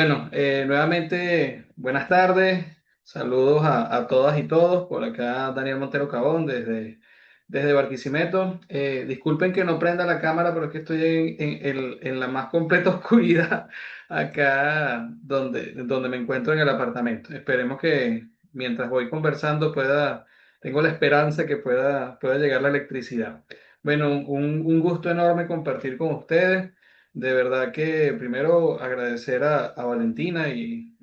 Nuevamente, buenas tardes, saludos a todas y todos. Por acá Daniel Montero Cabón desde Barquisimeto. Disculpen que no prenda la cámara, pero es que estoy en la más completa oscuridad acá donde me encuentro en el apartamento. Esperemos que mientras voy conversando tengo la esperanza que pueda llegar la electricidad. Bueno, un gusto enorme compartir con ustedes. De verdad que primero agradecer a Valentina y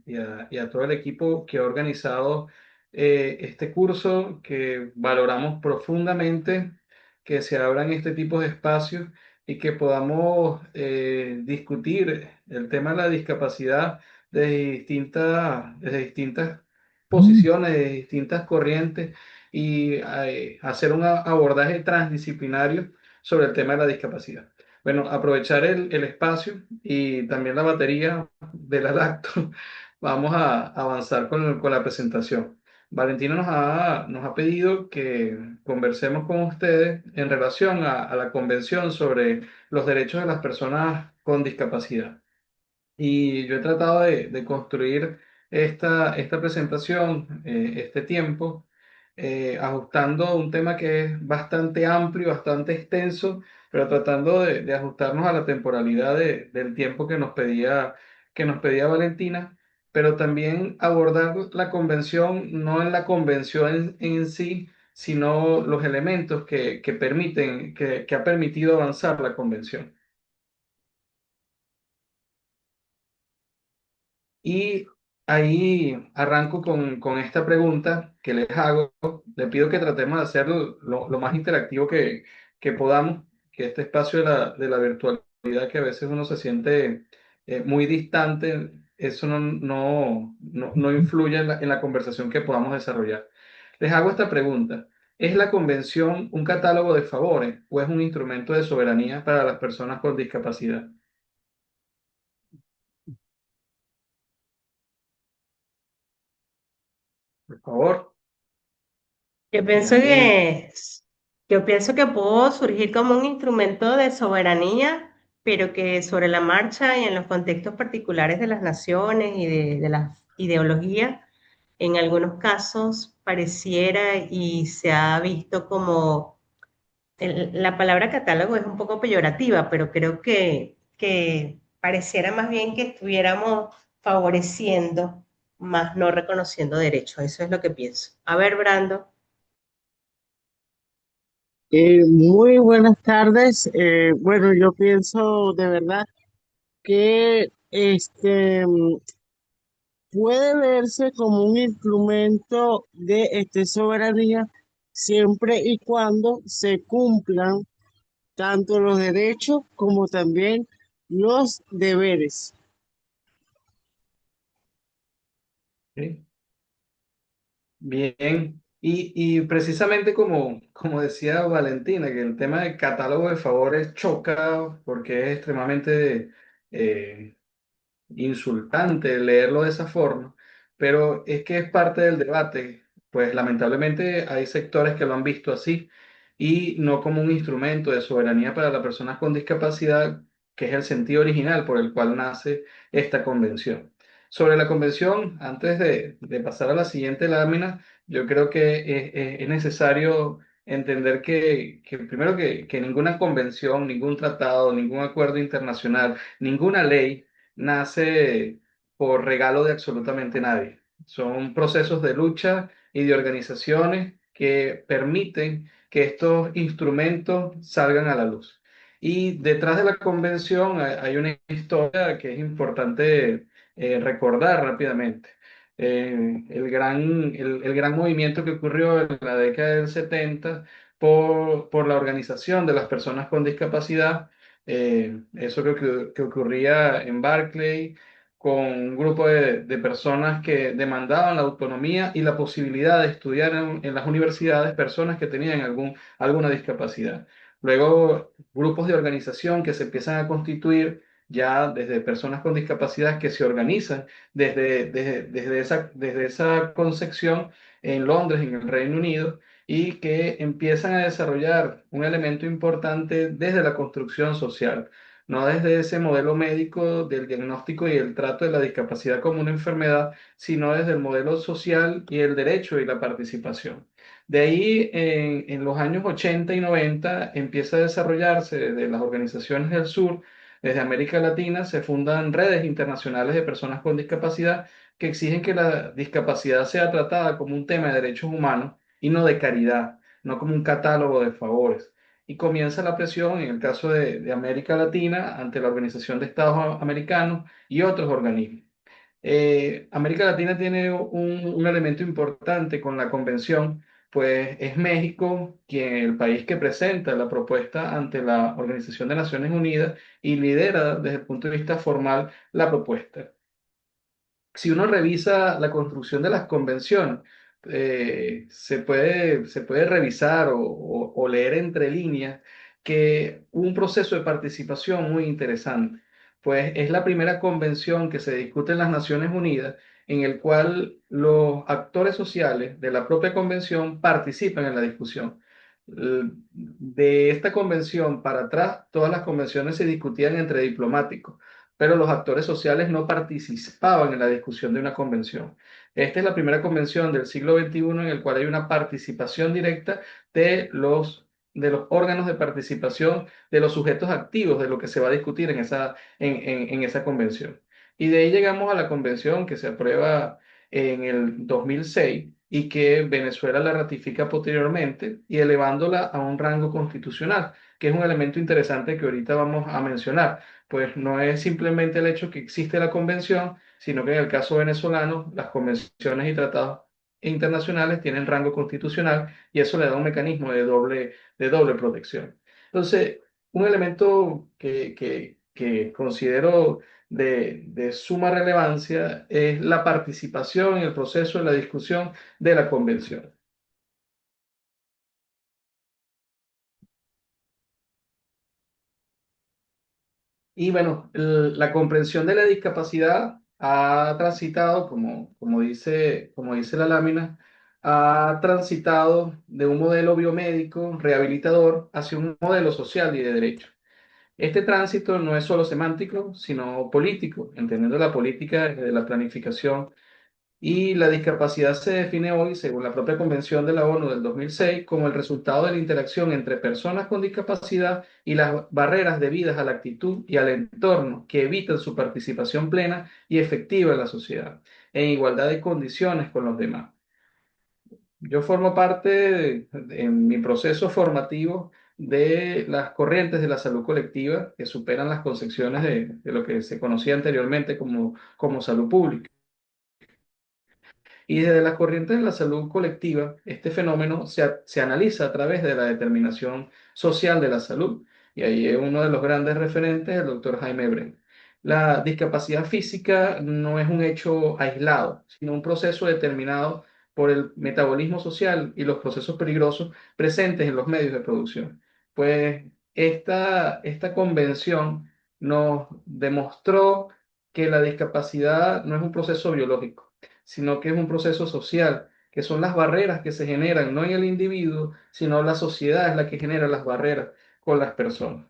a todo el equipo que ha organizado este curso, que valoramos profundamente que se abran este tipo de espacios y que podamos discutir el tema de la discapacidad desde distintas posiciones, de distintas corrientes y hacer un abordaje transdisciplinario sobre el tema de la discapacidad. Bueno, aprovechar el espacio y también la batería de la lacto. Vamos a avanzar con la presentación. Valentina nos ha pedido que conversemos con ustedes en relación a la Convención sobre los Derechos de las Personas con Discapacidad. Y yo he tratado de construir esta presentación, este tiempo, ajustando un tema que es bastante amplio, bastante extenso, pero tratando de ajustarnos a la temporalidad del tiempo que nos pedía Valentina, pero también abordar la convención, no en la convención en sí, sino los elementos que permiten, que ha permitido avanzar la convención. Y ahí arranco con esta pregunta que les hago. Le pido que tratemos de hacerlo lo más interactivo que podamos, que este espacio de la virtualidad que a veces uno se siente muy distante, eso no influye en la conversación que podamos desarrollar. Les hago esta pregunta. ¿Es la convención un catálogo de favores o es un instrumento de soberanía para las personas con discapacidad? Por favor. Yo pienso Déjame. que, yo pienso que pudo surgir como un instrumento de soberanía, pero que sobre la marcha y en los contextos particulares de las naciones y de las ideologías, en algunos casos pareciera y se ha visto como la palabra catálogo es un poco peyorativa, pero creo que pareciera más bien que estuviéramos favoreciendo, más no reconociendo derechos. Eso es lo que pienso. A ver, Brando. Muy buenas tardes. Bueno, yo pienso de verdad que puede verse como un instrumento de soberanía siempre y cuando se cumplan tanto los derechos como también los deberes. ¿Sí? Bien, y precisamente como decía Valentina, que el tema del catálogo de favores choca porque es extremadamente eh, insultante leerlo de esa forma, pero es que es parte del debate, pues lamentablemente hay sectores que lo han visto así y no como un instrumento de soberanía para las personas con discapacidad, que es el sentido original por el cual nace esta convención. Sobre la convención, antes de pasar a la siguiente lámina, yo creo que es necesario entender que primero que ninguna convención, ningún tratado, ningún acuerdo internacional, ninguna ley nace por regalo de absolutamente nadie. Son procesos de lucha y de organizaciones que permiten que estos instrumentos salgan a la luz. Y detrás de la convención hay una historia que es importante recordar rápidamente. El gran movimiento que ocurrió en la década del 70 por la organización de las personas con discapacidad, eso que ocurría en Berkeley con un grupo de personas que demandaban la autonomía y la posibilidad de estudiar en las universidades personas que tenían alguna discapacidad. Luego, grupos de organización que se empiezan a constituir ya desde personas con discapacidad que se organizan desde esa concepción en Londres, en el Reino Unido, y que empiezan a desarrollar un elemento importante desde la construcción social. no desde ese modelo médico del diagnóstico y el trato de la discapacidad como una enfermedad, sino desde el modelo social y el derecho y la participación. De ahí, en los años 80 y 90, empieza a desarrollarse desde las organizaciones del sur, desde América Latina, se fundan redes internacionales de personas con discapacidad que exigen que la discapacidad sea tratada como un tema de derechos humanos y no de caridad, no como un catálogo de favores. Y comienza la presión, en el caso de América Latina, ante la Organización de Estados Americanos y otros organismos. América Latina tiene un elemento importante con la convención, pues es México quien el país que presenta la propuesta ante la Organización de Naciones Unidas y lidera desde el punto de vista formal la propuesta. Si uno revisa la construcción de las convenciones, se puede revisar o leer entre líneas que hubo un proceso de participación muy interesante, pues es la primera convención que se discute en las Naciones Unidas en el cual los actores sociales de la propia convención participan en la discusión. De esta convención para atrás, todas las convenciones se discutían entre diplomáticos, pero los actores sociales no participaban en la discusión de una convención. Esta es la primera convención del siglo XXI en el cual hay una participación directa de los órganos de participación, de los sujetos activos de lo que se va a discutir en esa convención. Y de ahí llegamos a la convención que se aprueba en el 2006 y que Venezuela la ratifica posteriormente y elevándola a un rango constitucional, que es un elemento interesante que ahorita vamos a mencionar, pues no es simplemente el hecho que existe la convención, sino que en el caso venezolano, las convenciones y tratados internacionales tienen rango constitucional y eso le da un mecanismo de doble protección. Entonces, un elemento que considero de suma relevancia es la participación en el proceso de la discusión de la convención. Y bueno, la comprensión de la discapacidad ha transitado, como dice la lámina, ha transitado de un modelo biomédico rehabilitador hacia un modelo social y de derecho. Este tránsito no es solo semántico, sino político, entendiendo la política desde la planificación, y la discapacidad se define hoy, según la propia Convención de la ONU del 2006, como el resultado de la interacción entre personas con discapacidad y las barreras debidas a la actitud y al entorno que evitan su participación plena y efectiva en la sociedad, en igualdad de condiciones con los demás. Yo formo parte, en mi proceso formativo, de las corrientes de la salud colectiva que superan las concepciones de lo que se conocía anteriormente como salud pública. Y desde las corrientes de la salud colectiva, este fenómeno se analiza a través de la determinación social de la salud. Y ahí es uno de los grandes referentes, el doctor Jaime Bren. La discapacidad física no es un hecho aislado, sino un proceso determinado por el metabolismo social y los procesos peligrosos presentes en los medios de producción. Pues esta convención nos demostró que la discapacidad no es un proceso biológico, sino que es un proceso social, que son las barreras que se generan, no en el individuo, sino la sociedad es la que genera las barreras con las personas.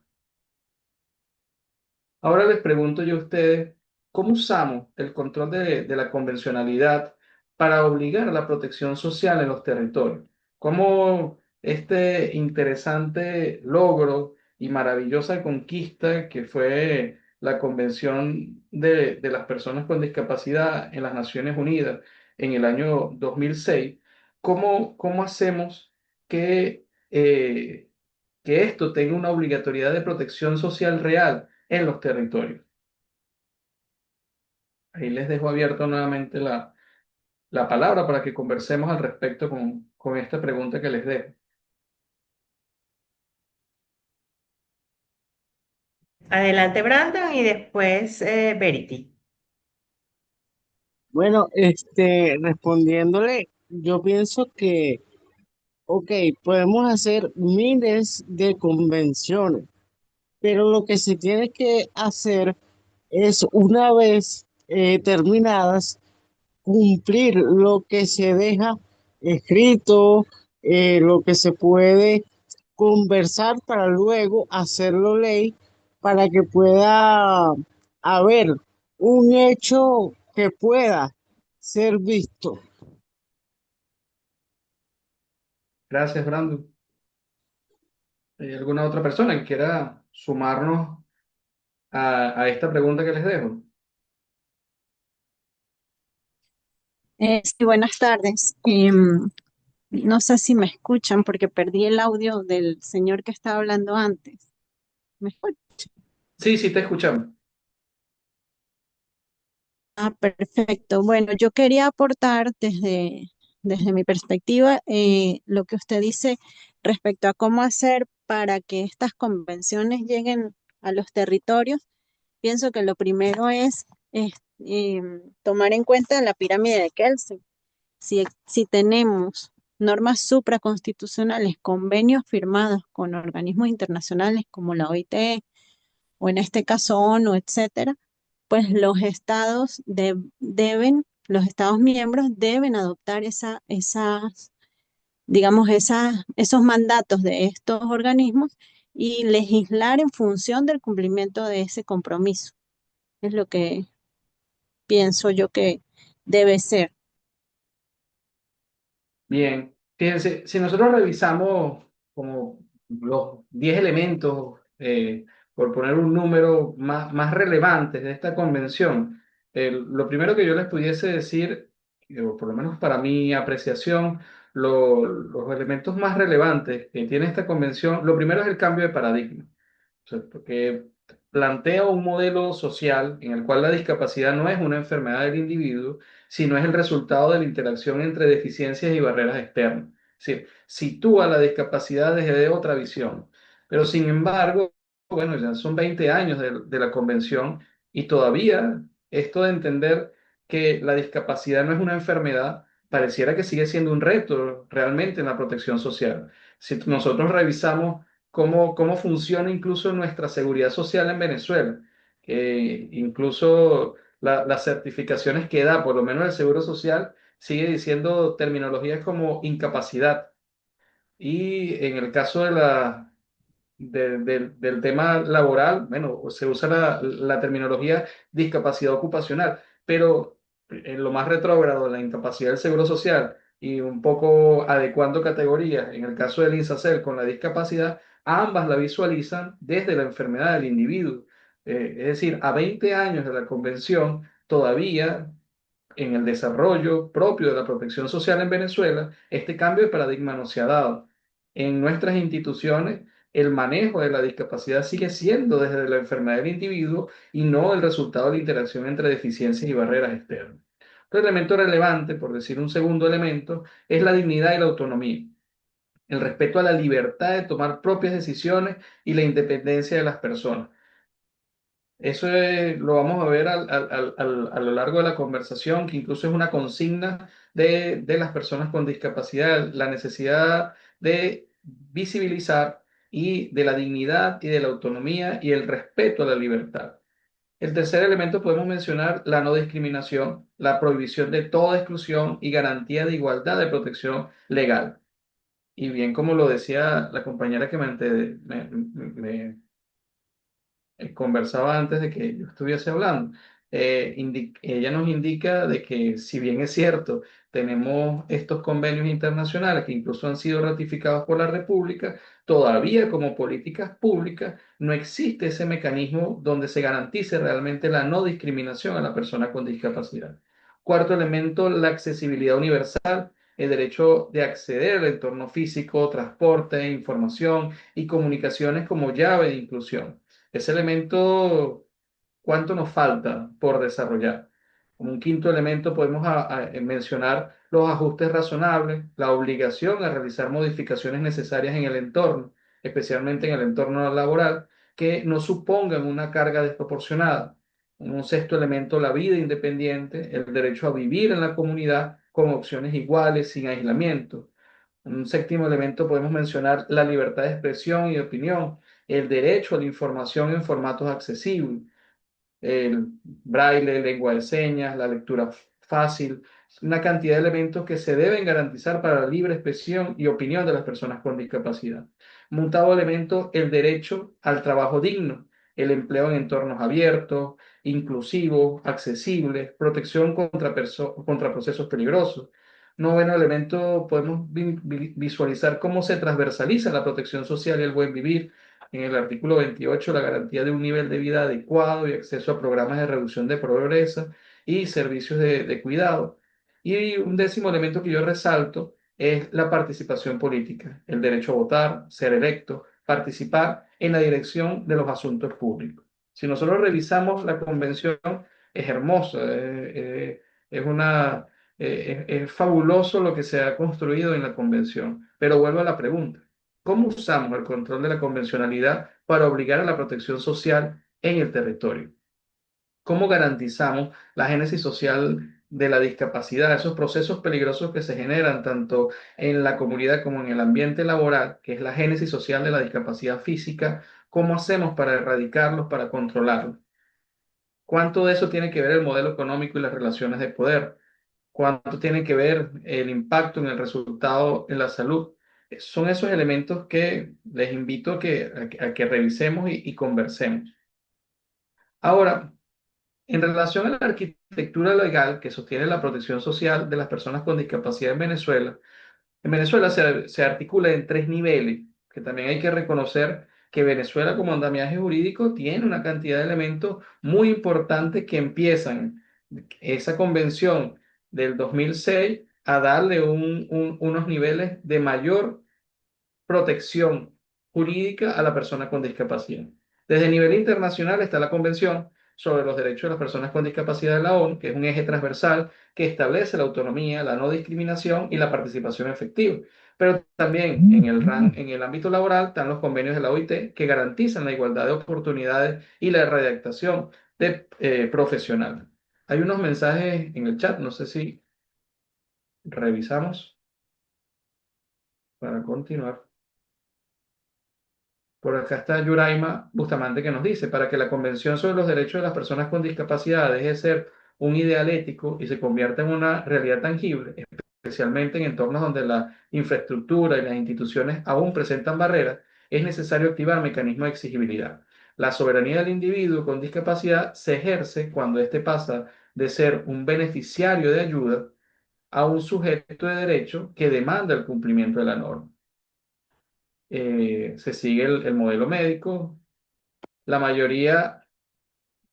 Ahora les pregunto yo a ustedes, ¿cómo usamos el control de la convencionalidad para obligar a la protección social en los territorios? ¿Cómo este interesante logro y maravillosa conquista que fue la Convención de las Personas con Discapacidad en las Naciones Unidas en el año 2006, cómo hacemos que esto tenga una obligatoriedad de protección social real en los territorios? Ahí les dejo abierto nuevamente la palabra para que conversemos al respecto con esta pregunta que les dejo. Adelante, Brandon, y después Verity. Bueno, respondiéndole, yo pienso que, ok, podemos hacer miles de convenciones, pero lo que se tiene que hacer es una vez terminadas, cumplir lo que se deja escrito, lo que se puede conversar para luego hacerlo ley para que pueda haber un hecho que pueda ser visto. Gracias, Brandon. ¿Hay alguna otra persona que quiera sumarnos a esta pregunta que les dejo? Sí, buenas tardes. No sé si me escuchan porque perdí el audio del señor que estaba hablando antes. ¿Me escuchan? Sí, sí, te escuchamos. Ah, perfecto. Bueno, yo quería aportar desde mi perspectiva lo que usted dice respecto a cómo hacer para que estas convenciones lleguen a los territorios. Pienso que lo primero es tomar en cuenta la pirámide de Kelsen. Si tenemos normas supraconstitucionales, convenios firmados con organismos internacionales como la OIT o en este caso ONU, etcétera, pues los estados miembros deben adoptar esos mandatos de estos organismos y legislar en función del cumplimiento de ese compromiso. Es lo que pienso yo que debe ser. Bien, fíjense, si nosotros revisamos como los 10 elementos, por poner un número más relevantes de esta convención, lo primero que yo les pudiese decir, o por lo menos para mi apreciación, los elementos más relevantes que tiene esta convención, lo primero es el cambio de paradigma. O sea, porque plantea un modelo social en el cual la discapacidad no es una enfermedad del individuo, sino es el resultado de la interacción entre deficiencias y barreras externas. Es decir, sitúa la discapacidad desde otra visión. Pero sin embargo, bueno, ya son 20 años de la convención y todavía esto de entender que la discapacidad no es una enfermedad, pareciera que sigue siendo un reto realmente en la protección social. Si nosotros revisamos cómo funciona incluso nuestra seguridad social en Venezuela, que incluso las certificaciones que da, por lo menos el Seguro Social, sigue diciendo terminologías como incapacidad. Y en el caso del tema laboral, bueno, se usa la terminología discapacidad ocupacional, pero en lo más retrógrado, la incapacidad del seguro social y un poco adecuando categorías, en el caso del INSACEL con la discapacidad, ambas la visualizan desde la enfermedad del individuo. Es decir, a 20 años de la convención, todavía en el desarrollo propio de la protección social en Venezuela, este cambio de paradigma no se ha dado. En nuestras instituciones, el manejo de la discapacidad sigue siendo desde la enfermedad del individuo y no el resultado de la interacción entre deficiencias y barreras externas. Otro elemento relevante, por decir un segundo elemento, es la dignidad y la autonomía, el respeto a la libertad de tomar propias decisiones y la independencia de las personas. Eso lo vamos a ver a lo largo de la conversación, que incluso es una consigna de las personas con discapacidad, la necesidad de visibilizar y de la dignidad y de la autonomía y el respeto a la libertad. El tercer elemento podemos mencionar la no discriminación, la prohibición de toda exclusión y garantía de igualdad de protección legal. Y bien, como lo decía la compañera que conversaba antes de que yo estuviese hablando. Ella nos indica de que si bien es cierto, tenemos estos convenios internacionales que incluso han sido ratificados por la República, todavía como políticas públicas no existe ese mecanismo donde se garantice realmente la no discriminación a la persona con discapacidad. Cuarto elemento, la accesibilidad universal, el derecho de acceder al entorno físico, transporte, información y comunicaciones como llave de inclusión. Ese elemento, ¿cuánto nos falta por desarrollar? Como un quinto elemento podemos mencionar los ajustes razonables, la obligación a realizar modificaciones necesarias en el entorno, especialmente en el entorno laboral, que no supongan una carga desproporcionada. Un sexto elemento, la vida independiente, el derecho a vivir en la comunidad con opciones iguales, sin aislamiento. Un séptimo elemento podemos mencionar la libertad de expresión y de opinión, el derecho a la información en formatos accesibles, el braille, lengua de señas, la lectura fácil, una cantidad de elementos que se deben garantizar para la libre expresión y opinión de las personas con discapacidad. Un octavo elemento, el derecho al trabajo digno, el empleo en entornos abiertos, inclusivos, accesibles, protección contra procesos peligrosos. Noveno elemento, podemos visualizar cómo se transversaliza la protección social y el buen vivir. En el artículo 28, la garantía de un nivel de vida adecuado y acceso a programas de reducción de pobreza y servicios de cuidado. Y un décimo elemento que yo resalto es la participación política, el derecho a votar, ser electo, participar en la dirección de los asuntos públicos. Si nosotros revisamos la convención, es hermosa, es una, es fabuloso lo que se ha construido en la convención. Pero vuelvo a la pregunta, ¿cómo usamos el control de la convencionalidad para obligar a la protección social en el territorio? ¿Cómo garantizamos la génesis social de la discapacidad, esos procesos peligrosos que se generan tanto en la comunidad como en el ambiente laboral, que es la génesis social de la discapacidad física? ¿Cómo hacemos para erradicarlos, para controlarlos? ¿Cuánto de eso tiene que ver el modelo económico y las relaciones de poder? ¿Cuánto tiene que ver el impacto en el resultado en la salud? Son esos elementos que les invito a que revisemos y conversemos. Ahora, en relación a la arquitectura legal que sostiene la protección social de las personas con discapacidad en Venezuela se articula en tres niveles, que también hay que reconocer que Venezuela como andamiaje jurídico tiene una cantidad de elementos muy importantes que empiezan esa convención del 2006 a darle unos niveles de mayor protección jurídica a la persona con discapacidad. Desde el nivel internacional está la Convención sobre los Derechos de las Personas con Discapacidad de la ONU, que es un eje transversal que establece la autonomía, la no discriminación y la participación efectiva. Pero también en el ámbito laboral están los convenios de la OIT que garantizan la igualdad de oportunidades y la redactación de profesional. Hay unos mensajes en el chat, no sé si revisamos para continuar. Por acá está Yuraima Bustamante que nos dice, para que la Convención sobre los Derechos de las Personas con Discapacidad deje de ser un ideal ético y se convierta en una realidad tangible, especialmente en entornos donde la infraestructura y las instituciones aún presentan barreras, es necesario activar mecanismos de exigibilidad. La soberanía del individuo con discapacidad se ejerce cuando éste pasa de ser un beneficiario de ayuda a un sujeto de derecho que demanda el cumplimiento de la norma. Se sigue el modelo médico. La mayoría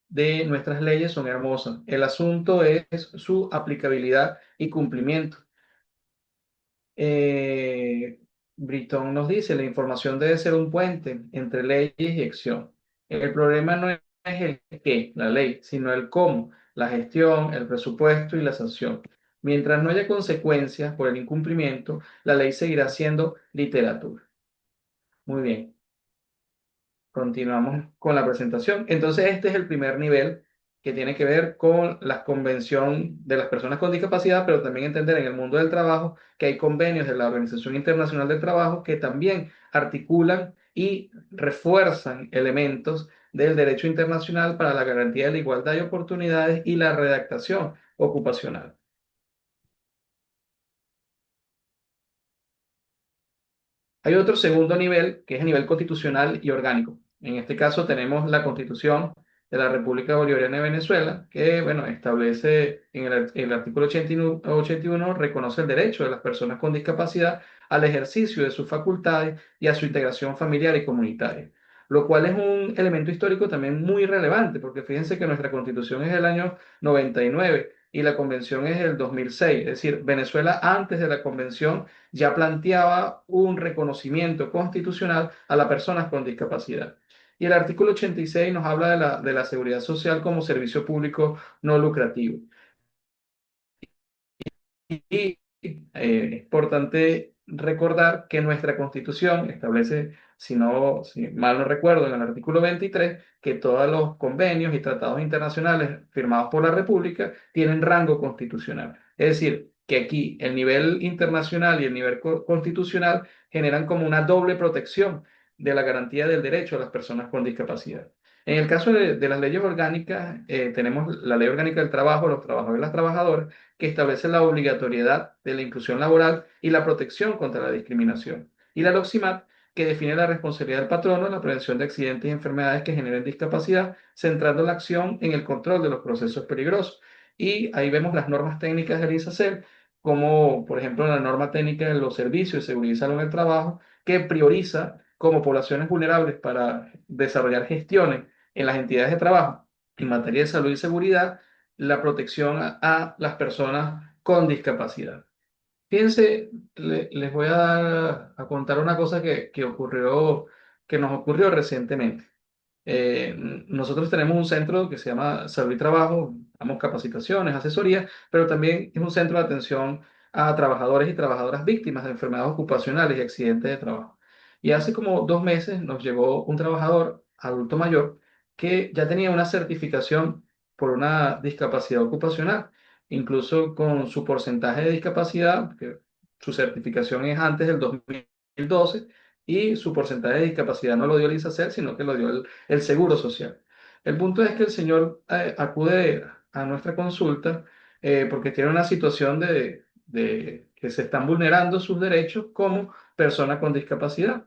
de nuestras leyes son hermosas. El asunto es su aplicabilidad y cumplimiento. Eh, Britton nos dice, la información debe ser un puente entre leyes y acción. El problema no es el qué, la ley, sino el cómo, la gestión, el presupuesto y la sanción. Mientras no haya consecuencias por el incumplimiento, la ley seguirá siendo literatura. Muy bien. Continuamos con la presentación. Entonces, este es el primer nivel que tiene que ver con la convención de las personas con discapacidad, pero también entender en el mundo del trabajo que hay convenios de la Organización Internacional del Trabajo que también articulan y refuerzan elementos del derecho internacional para la garantía de la igualdad de oportunidades y la redactación ocupacional. Hay otro segundo nivel, que es el nivel constitucional y orgánico. En este caso tenemos la Constitución de la República Bolivariana de Venezuela, que, bueno, establece en el artículo 81, reconoce el derecho de las personas con discapacidad al ejercicio de sus facultades y a su integración familiar y comunitaria, lo cual es un elemento histórico también muy relevante, porque fíjense que nuestra Constitución es del año 99 y la Convención es del 2006, es decir, Venezuela antes de la Convención ya planteaba un reconocimiento constitucional a las personas con discapacidad. Y el artículo 86 nos habla de la seguridad social como servicio público no lucrativo. Y es importante recordar que nuestra Constitución establece, si mal no recuerdo, en el artículo 23, que todos los convenios y tratados internacionales firmados por la República tienen rango constitucional. Es decir, que aquí el nivel internacional y el nivel constitucional generan como una doble protección de la garantía del derecho a las personas con discapacidad. En el caso de las leyes orgánicas, tenemos la Ley Orgánica del Trabajo, los trabajadores y las trabajadoras, que establece la obligatoriedad de la inclusión laboral y la protección contra la discriminación. Y la LOCSIMAT, que define la responsabilidad del patrono en la prevención de accidentes y enfermedades que generen discapacidad, centrando la acción en el control de los procesos peligrosos. Y ahí vemos las normas técnicas del ISACEL, como por ejemplo la norma técnica de los servicios de seguridad y salud en el trabajo, que prioriza como poblaciones vulnerables para desarrollar gestiones en las entidades de trabajo en materia de salud y seguridad, la protección a las personas con discapacidad. Fíjense, les voy a contar una cosa que ocurrió, que nos ocurrió recientemente. Nosotros tenemos un centro que se llama Salud y Trabajo, damos capacitaciones, asesorías, pero también es un centro de atención a trabajadores y trabajadoras víctimas de enfermedades ocupacionales y accidentes de trabajo. Y hace como 2 meses nos llegó un trabajador adulto mayor que ya tenía una certificación por una discapacidad ocupacional, incluso con su porcentaje de discapacidad, que su certificación es antes del 2012 y su porcentaje de discapacidad no lo dio el ISACEL, sino que lo dio el Seguro Social. El punto es que el señor acude a nuestra consulta porque tiene una situación de que se están vulnerando sus derechos como persona con discapacidad.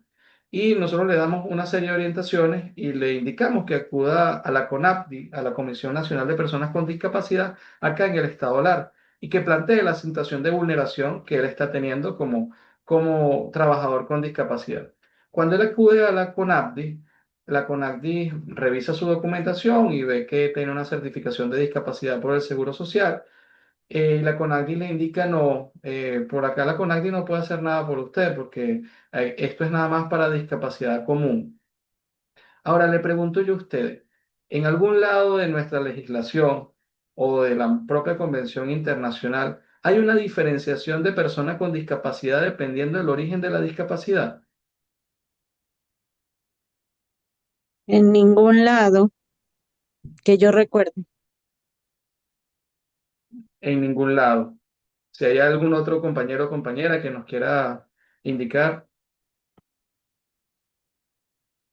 Y nosotros le damos una serie de orientaciones y le indicamos que acuda a la CONAPDI, a la Comisión Nacional de Personas con Discapacidad, acá en el estado Lara, y que plantee la situación de vulneración que él está teniendo como trabajador con discapacidad. Cuando él acude a la CONAPDI revisa su documentación y ve que tiene una certificación de discapacidad por el Seguro Social. La CONACDI le indica, no, por acá la CONACDI no puede hacer nada por usted porque esto es nada más para discapacidad común. Ahora le pregunto yo a usted, ¿en algún lado de nuestra legislación o de la propia Convención Internacional hay una diferenciación de personas con discapacidad dependiendo del origen de la discapacidad? En ningún lado que yo recuerde. En ningún lado. Si hay algún otro compañero o compañera que nos quiera indicar.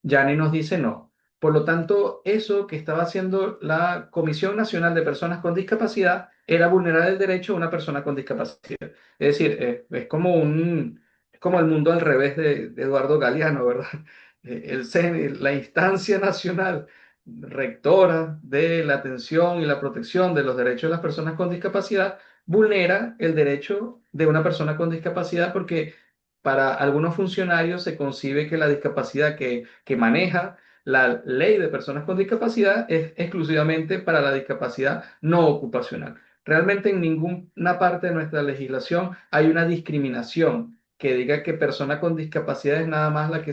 Yani nos dice no. Por lo tanto, eso que estaba haciendo la Comisión Nacional de Personas con Discapacidad era vulnerar el derecho a una persona con discapacidad. Es decir, es como el mundo al revés de Eduardo Galeano, ¿verdad? El CENI, la instancia nacional rectora de la atención y la protección de los derechos de las personas con discapacidad, vulnera el derecho de una persona con discapacidad porque para algunos funcionarios se concibe que la discapacidad que maneja la ley de personas con discapacidad es exclusivamente para la discapacidad no ocupacional. Realmente en ninguna parte de nuestra legislación hay una discriminación que diga que persona con discapacidad es nada más la que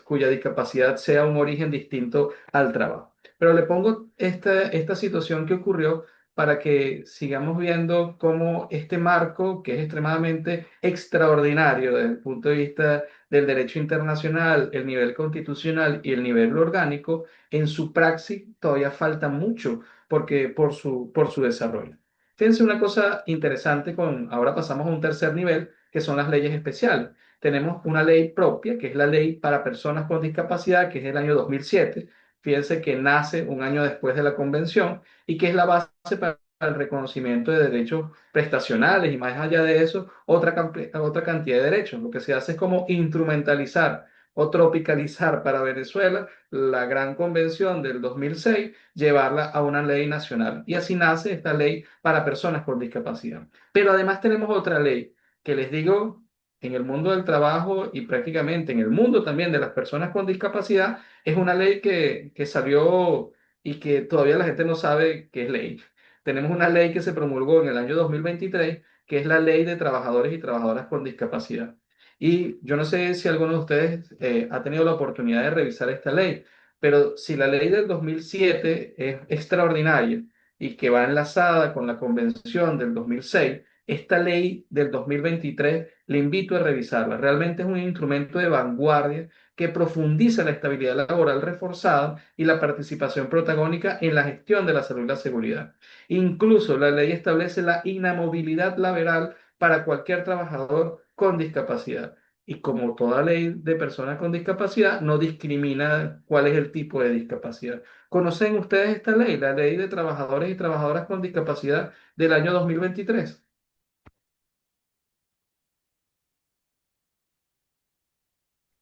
cuya discapacidad sea un origen distinto al trabajo. Pero le pongo esta situación que ocurrió para que sigamos viendo cómo este marco, que es extremadamente extraordinario desde el punto de vista del derecho internacional, el nivel constitucional y el nivel orgánico, en su praxis todavía falta mucho por su desarrollo. Fíjense una cosa interesante ahora pasamos a un tercer nivel, que son las leyes especiales. Tenemos una ley propia, que es la ley para personas con discapacidad, que es del año 2007. Fíjense que nace un año después de la convención y que es la base para el reconocimiento de derechos prestacionales y más allá de eso, otra cantidad de derechos. Lo que se hace es como instrumentalizar o tropicalizar para Venezuela la gran convención del 2006, llevarla a una ley nacional. Y así nace esta ley para personas con discapacidad. Pero además tenemos otra ley que les digo, en el mundo del trabajo y prácticamente en el mundo también de las personas con discapacidad, es una ley que salió y que todavía la gente no sabe que es ley. Tenemos una ley que se promulgó en el año 2023, que es la Ley de Trabajadores y Trabajadoras con Discapacidad. Y yo no sé si alguno de ustedes ha tenido la oportunidad de revisar esta ley, pero si la ley del 2007 es extraordinaria y que va enlazada con la convención del 2006, esta ley del 2023 le invito a revisarla. Realmente es un instrumento de vanguardia que profundiza la estabilidad laboral reforzada y la participación protagónica en la gestión de la salud y la seguridad. Incluso la ley establece la inamovilidad laboral para cualquier trabajador con discapacidad. Y como toda ley de personas con discapacidad, no discrimina cuál es el tipo de discapacidad. ¿Conocen ustedes esta ley, la ley de trabajadores y trabajadoras con discapacidad del año 2023?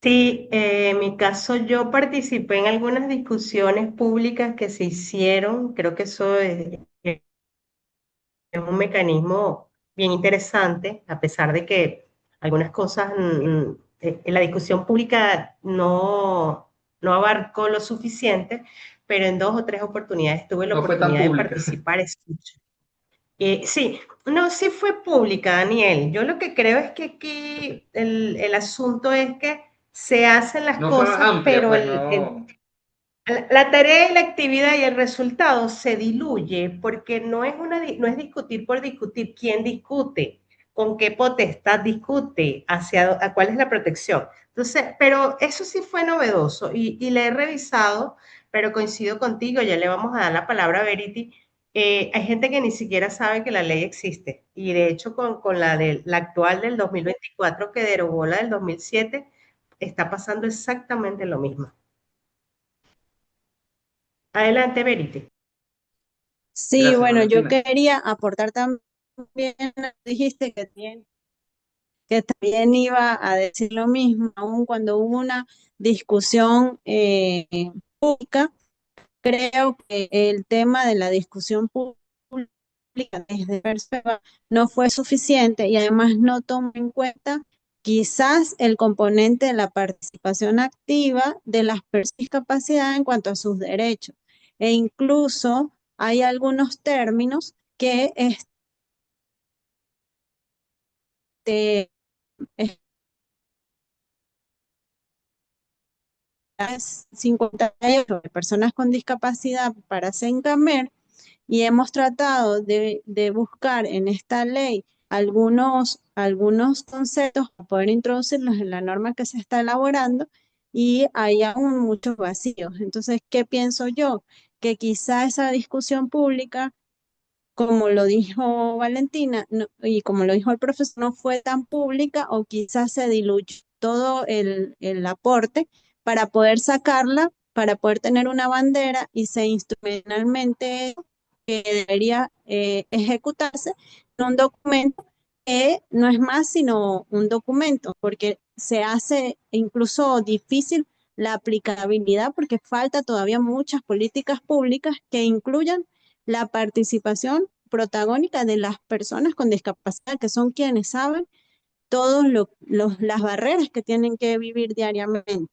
Sí, en mi caso yo participé en algunas discusiones públicas que se hicieron, creo que eso es un mecanismo bien interesante, a pesar de que algunas cosas en la discusión pública no abarcó lo suficiente, pero en dos o tres oportunidades tuve la No fue tan oportunidad de pública. participar. Sí, no, sí fue pública, Daniel. Yo lo que creo es que aquí el asunto es que se hacen las No fue cosas, amplia, pero pues no. la tarea y la actividad y el resultado se diluye porque no es discutir por discutir. ¿Quién discute? ¿Con qué potestad discute? ¿A cuál es la protección? Entonces, pero eso sí fue novedoso y le he revisado, pero coincido contigo, ya le vamos a dar la palabra a Verity. Hay gente que ni siquiera sabe que la ley existe y de hecho con la actual del 2024 que derogó la del 2007 está pasando exactamente lo mismo. Adelante, Verity. Sí, Gracias, bueno, yo Valentina. quería aportar también, dijiste que también iba a decir lo mismo, aun cuando hubo una discusión pública. Creo que el tema de la discusión pública desde perspectiva no fue suficiente y además no tomó en cuenta quizás el componente de la participación activa de las personas con discapacidad en cuanto a sus derechos. E incluso hay algunos términos que es 58 de personas con discapacidad para Sencamer y hemos tratado de buscar en esta ley algunos conceptos para poder introducirlos en la norma que se está elaborando y hay aún muchos vacíos. Entonces, ¿qué pienso yo? Que quizá esa discusión pública, como lo dijo Valentina y como lo dijo el profesor, no fue tan pública o quizás se diluyó todo el aporte para poder sacarla, para poder tener una bandera y se instrumentalmente que debería ejecutarse en un documento que no es más sino un documento, porque se hace incluso difícil la aplicabilidad porque falta todavía muchas políticas públicas que incluyan la participación protagónica de las personas con discapacidad, que son quienes saben todas las barreras que tienen que vivir diariamente.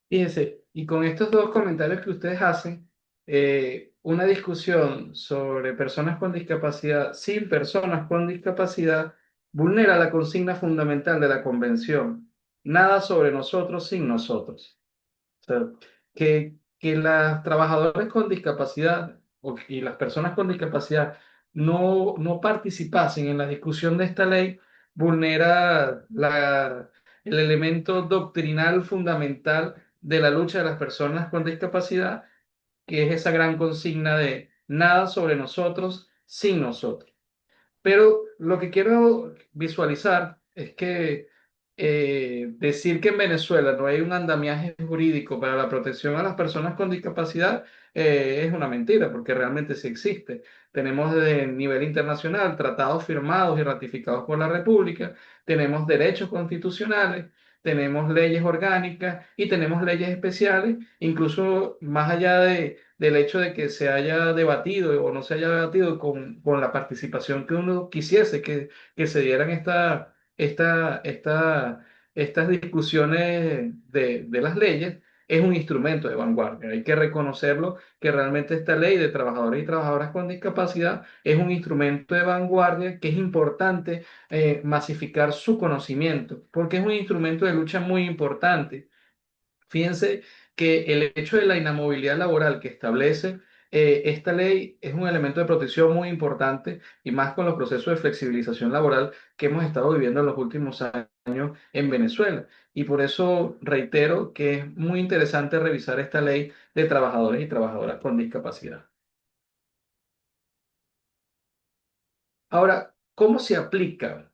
Fíjense, y con estos dos comentarios que ustedes hacen, una discusión sobre personas con discapacidad sin personas con discapacidad vulnera la consigna fundamental de la Convención. Nada sobre nosotros sin nosotros. O sea, que las trabajadoras con discapacidad y las personas con discapacidad no participasen en la discusión de esta ley vulnera el elemento doctrinal fundamental de la lucha de las personas con discapacidad, que es esa gran consigna de nada sobre nosotros sin nosotros. Pero lo que quiero visualizar es que decir que en Venezuela no hay un andamiaje jurídico para la protección a las personas con discapacidad es una mentira, porque realmente sí existe. Tenemos de nivel internacional tratados firmados y ratificados por la República, tenemos derechos constitucionales, tenemos leyes orgánicas y tenemos leyes especiales, incluso más allá del hecho de que se haya debatido o no se haya debatido con la participación que uno quisiese que se dieran estas discusiones de las leyes, es un instrumento de vanguardia. Hay que reconocerlo, que realmente esta ley de trabajadores y trabajadoras con discapacidad es un instrumento de vanguardia que es importante masificar su conocimiento, porque es un instrumento de lucha muy importante. Fíjense que el hecho de la inamovilidad laboral que establece esta ley es un elemento de protección muy importante y más con los procesos de flexibilización laboral que hemos estado viviendo en los últimos años en Venezuela. Y por eso reitero que es muy interesante revisar esta ley de trabajadores y trabajadoras con discapacidad. Ahora, ¿cómo se aplica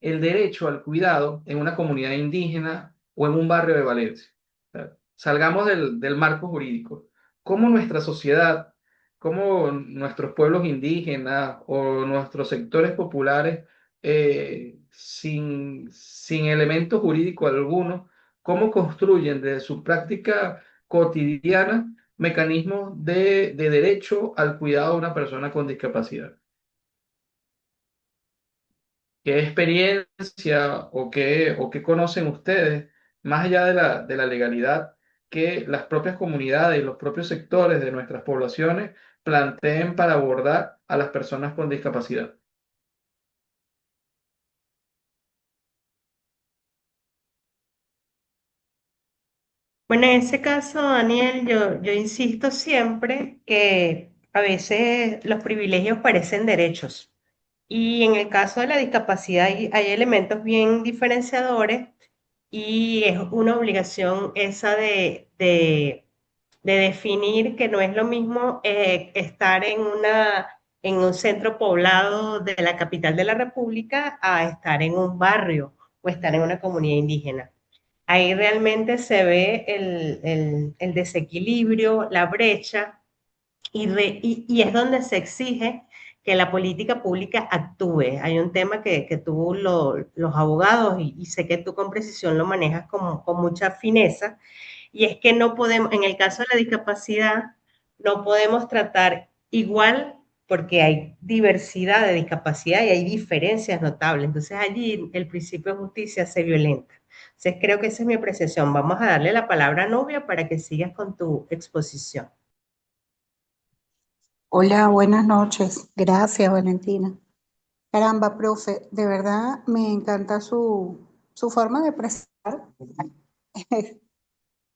el derecho al cuidado en una comunidad indígena o en un barrio de Valencia? O sea, salgamos del marco jurídico. ¿Cómo nuestra sociedad, cómo nuestros pueblos indígenas o nuestros sectores populares sin elemento jurídico alguno, cómo construyen desde su práctica cotidiana mecanismos de derecho al cuidado de una persona con discapacidad. ¿Qué experiencia o qué conocen ustedes, más allá de la legalidad, que las propias comunidades y los propios sectores de nuestras poblaciones planteen para abordar a las personas con discapacidad? Bueno, en ese caso, Daniel, yo insisto siempre que a veces los privilegios parecen derechos. Y en el caso de la discapacidad hay elementos bien diferenciadores y es una obligación esa de definir que no es lo mismo estar en un centro poblado de la capital de la República a estar en un barrio o estar en una comunidad indígena. Ahí realmente se ve el desequilibrio, la brecha, y es donde se exige que la política pública actúe. Hay un tema que tú, los abogados, y sé que tú con precisión lo manejas con mucha fineza, y es que no podemos, en el caso de la discapacidad, no podemos tratar igual porque hay diversidad de discapacidad y hay diferencias notables. Entonces allí el principio de justicia se violenta. Entonces creo que esa es mi apreciación. Vamos a darle la palabra a Nubia para que sigas con tu exposición. Hola, buenas noches. Gracias, Valentina. Caramba, profe, de verdad me encanta su forma de expresar,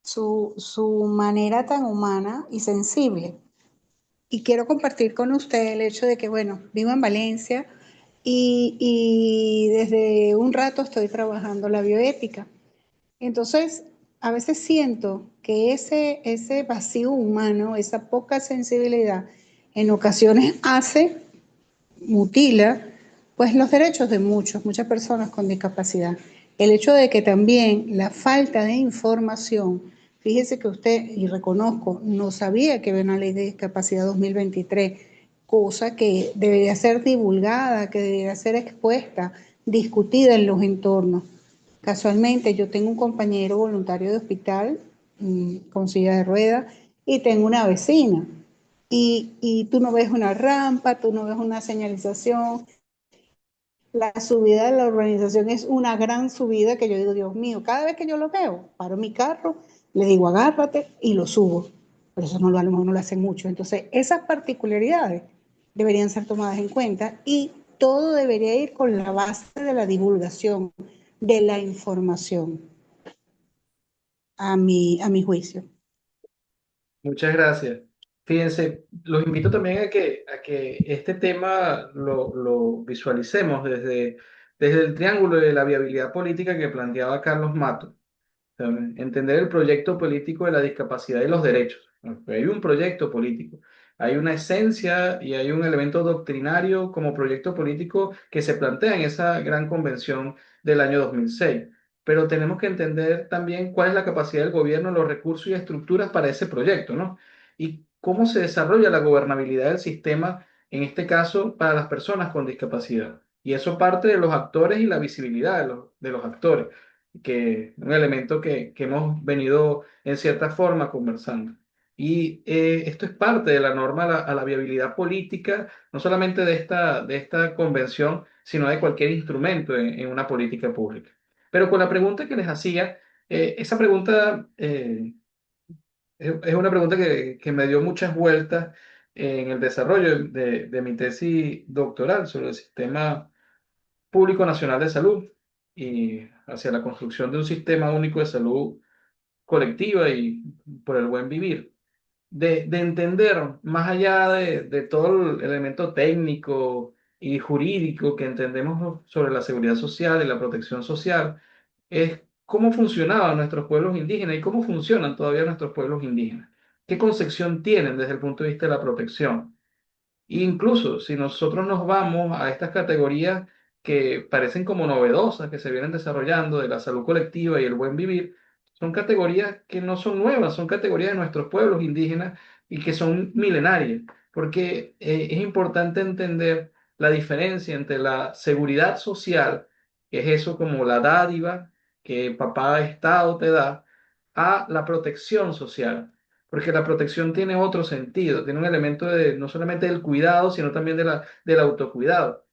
su manera tan humana y sensible. Y quiero compartir con usted el hecho de que, bueno, vivo en Valencia y desde un rato estoy trabajando la bioética. Entonces, a veces siento que ese vacío humano, esa poca sensibilidad, en ocasiones mutila, pues los derechos de muchas personas con discapacidad. El hecho de que también la falta de información, fíjese que usted, y reconozco, no sabía que había una ley de discapacidad 2023, cosa que debería ser divulgada, que debería ser expuesta, discutida en los entornos. Casualmente yo tengo un compañero voluntario de hospital con silla de ruedas y tengo una vecina y tú no ves una rampa, tú no ves una señalización. La subida de la urbanización es una gran subida que yo digo, Dios mío, cada vez que yo lo veo, paro mi carro, le digo agárrate y lo subo. Pero eso no lo, a lo mejor no lo hacen mucho. Entonces, esas particularidades deberían ser tomadas en cuenta y todo debería ir con la base de la divulgación, de la información, a mi juicio. Muchas gracias. Fíjense, los invito también a que este tema lo visualicemos desde el triángulo de la viabilidad política que planteaba Carlos Mato. ¿Sabe? Entender el proyecto político de la discapacidad y los derechos. ¿No? Hay un proyecto político, hay una esencia y hay un elemento doctrinario como proyecto político que se plantea en esa gran convención del año 2006. Pero tenemos que entender también cuál es la capacidad del gobierno, los recursos y estructuras para ese proyecto, ¿no? Y cómo se desarrolla la gobernabilidad del sistema, en este caso, para las personas con discapacidad. Y eso parte de los actores y la visibilidad de los actores, que un elemento que hemos venido en cierta forma conversando. Y esto es parte de la norma a la viabilidad política, no solamente de esta convención, sino de cualquier instrumento en una política pública. Pero con la pregunta que les hacía, esa pregunta es una pregunta que me dio muchas vueltas en el desarrollo de mi tesis doctoral sobre el sistema público nacional de salud y hacia la construcción de un sistema único de salud colectiva y por el buen vivir. De entender más allá de todo el elemento técnico y jurídico que entendemos sobre la seguridad social y la protección social, es cómo funcionaban nuestros pueblos indígenas y cómo funcionan todavía nuestros pueblos indígenas. ¿Qué concepción tienen desde el punto de vista de la protección? Incluso si nosotros nos vamos a estas categorías que parecen como novedosas, que se vienen desarrollando de la salud colectiva y el buen vivir, son categorías que no son nuevas, son categorías de nuestros pueblos indígenas y que son milenarias, porque es importante entender la diferencia entre la seguridad social, que es eso como la dádiva que papá Estado te da, a la protección social. Porque la protección tiene otro sentido, tiene un elemento de no solamente del cuidado, sino también del autocuidado.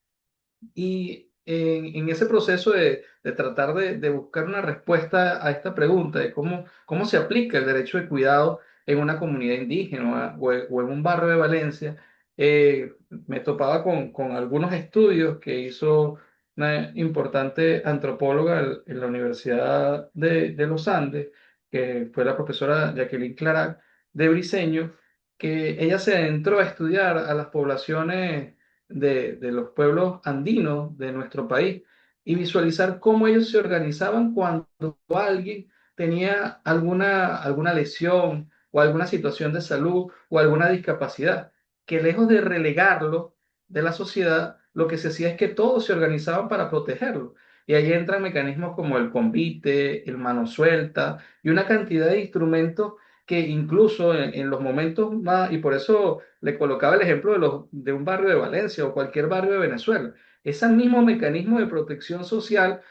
Y en ese proceso de tratar de buscar una respuesta a esta pregunta de cómo se aplica el derecho de cuidado en una comunidad indígena o en un barrio de Valencia, me topaba con algunos estudios que hizo una importante antropóloga en la Universidad de los Andes, que fue la profesora Jacqueline Clarac de Briceño, que ella se adentró a estudiar a las poblaciones de los pueblos andinos de nuestro país y visualizar cómo ellos se organizaban cuando alguien tenía alguna lesión o alguna situación de salud o alguna discapacidad, que lejos de relegarlo de la sociedad, lo que se hacía es que todos se organizaban para protegerlo. Y ahí entran mecanismos como el convite, el mano suelta y una cantidad de instrumentos que incluso en los momentos más, y por eso le colocaba el ejemplo de un barrio de Valencia o cualquier barrio de Venezuela, ese mismo mecanismo de protección social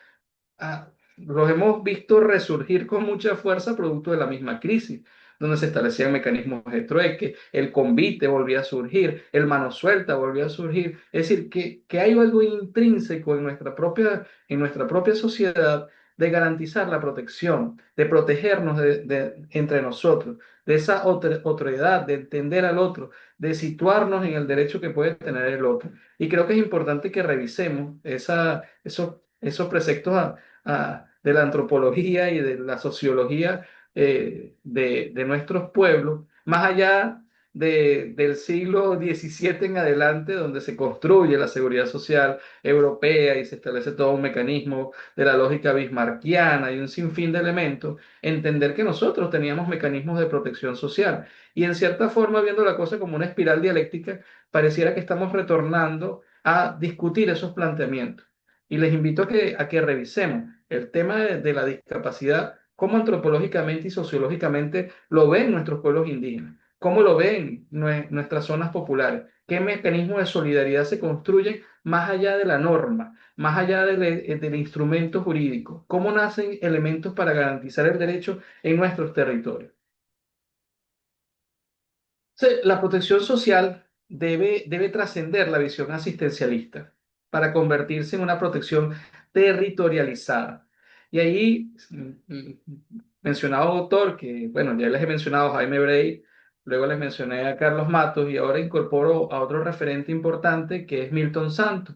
los hemos visto resurgir con mucha fuerza producto de la misma crisis, donde se establecían mecanismos de trueque, el convite volvía a surgir, el mano suelta volvía a surgir. Es decir, que hay algo intrínseco en nuestra propia sociedad de garantizar la protección, de protegernos entre nosotros, de esa otredad, de entender al otro, de situarnos en el derecho que puede tener el otro. Y creo que es importante que revisemos esos preceptos de la antropología y de la sociología de nuestros pueblos, más allá del siglo XVII en adelante, donde se construye la seguridad social europea y se establece todo un mecanismo de la lógica bismarquiana y un sinfín de elementos, entender que nosotros teníamos mecanismos de protección social. Y en cierta forma, viendo la cosa como una espiral dialéctica, pareciera que estamos retornando a discutir esos planteamientos. Y les invito a que revisemos el tema de la discapacidad, cómo antropológicamente y sociológicamente lo ven nuestros pueblos indígenas, cómo lo ven nuestras zonas populares, qué mecanismos de solidaridad se construyen más allá de la norma, más allá del instrumento jurídico, cómo nacen elementos para garantizar el derecho en nuestros territorios. Sí, la protección social debe trascender la visión asistencialista para convertirse en una protección territorializada. Y ahí mencionaba autor que, bueno, ya les he mencionado a Jaime Brey, luego les mencioné a Carlos Matos y ahora incorporo a otro referente importante que es Milton Santos,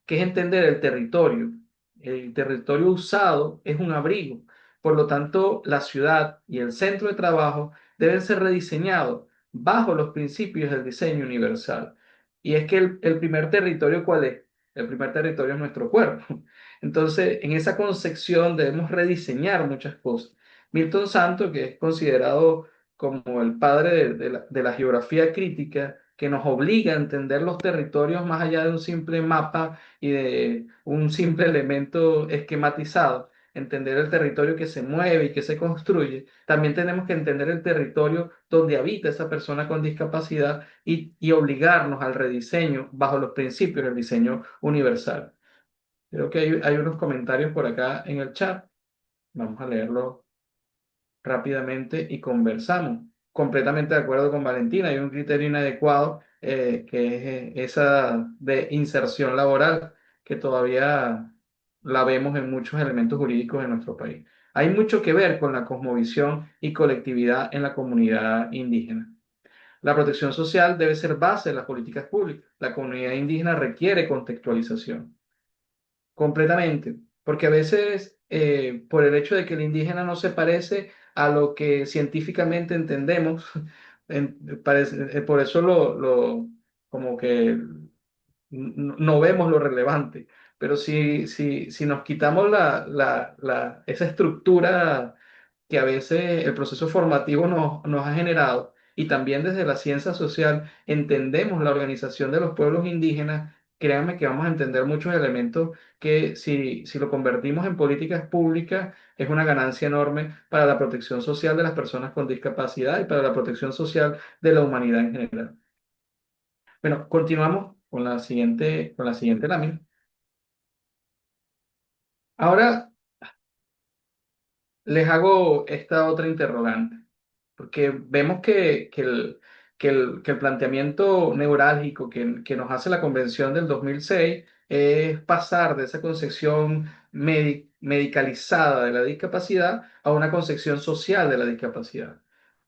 que es entender el territorio. El territorio usado es un abrigo. Por lo tanto, la ciudad y el centro de trabajo deben ser rediseñados bajo los principios del diseño universal. Y es que el primer territorio, ¿cuál es? El primer territorio es nuestro cuerpo. Entonces, en esa concepción debemos rediseñar muchas cosas. Milton Santos, que es considerado como el padre de la geografía crítica, que nos obliga a entender los territorios más allá de un simple mapa y de un simple elemento esquematizado, entender el territorio que se mueve y que se construye, también tenemos que entender el territorio donde habita esa persona con discapacidad y obligarnos al rediseño bajo los principios del diseño universal. Creo que hay unos comentarios por acá en el chat. Vamos a leerlo rápidamente y conversamos. Completamente de acuerdo con Valentina, hay un criterio inadecuado que es esa de inserción laboral que todavía la vemos en muchos elementos jurídicos en nuestro país. Hay mucho que ver con la cosmovisión y colectividad en la comunidad indígena. La protección social debe ser base de las políticas públicas. La comunidad indígena requiere contextualización. Completamente, porque a veces por el hecho de que el indígena no se parece a lo que científicamente entendemos, por eso como que no vemos lo relevante. Pero si nos quitamos esa estructura que a veces el proceso formativo nos ha generado y también desde la ciencia social entendemos la organización de los pueblos indígenas, créanme que vamos a entender muchos elementos que si lo convertimos en políticas públicas es una ganancia enorme para la protección social de las personas con discapacidad y para la protección social de la humanidad en general. Bueno, continuamos con la siguiente lámina. Ahora les hago esta otra interrogante, porque vemos que el planteamiento neurálgico que nos hace la Convención del 2006 es pasar de esa concepción medicalizada de la discapacidad a una concepción social de la discapacidad.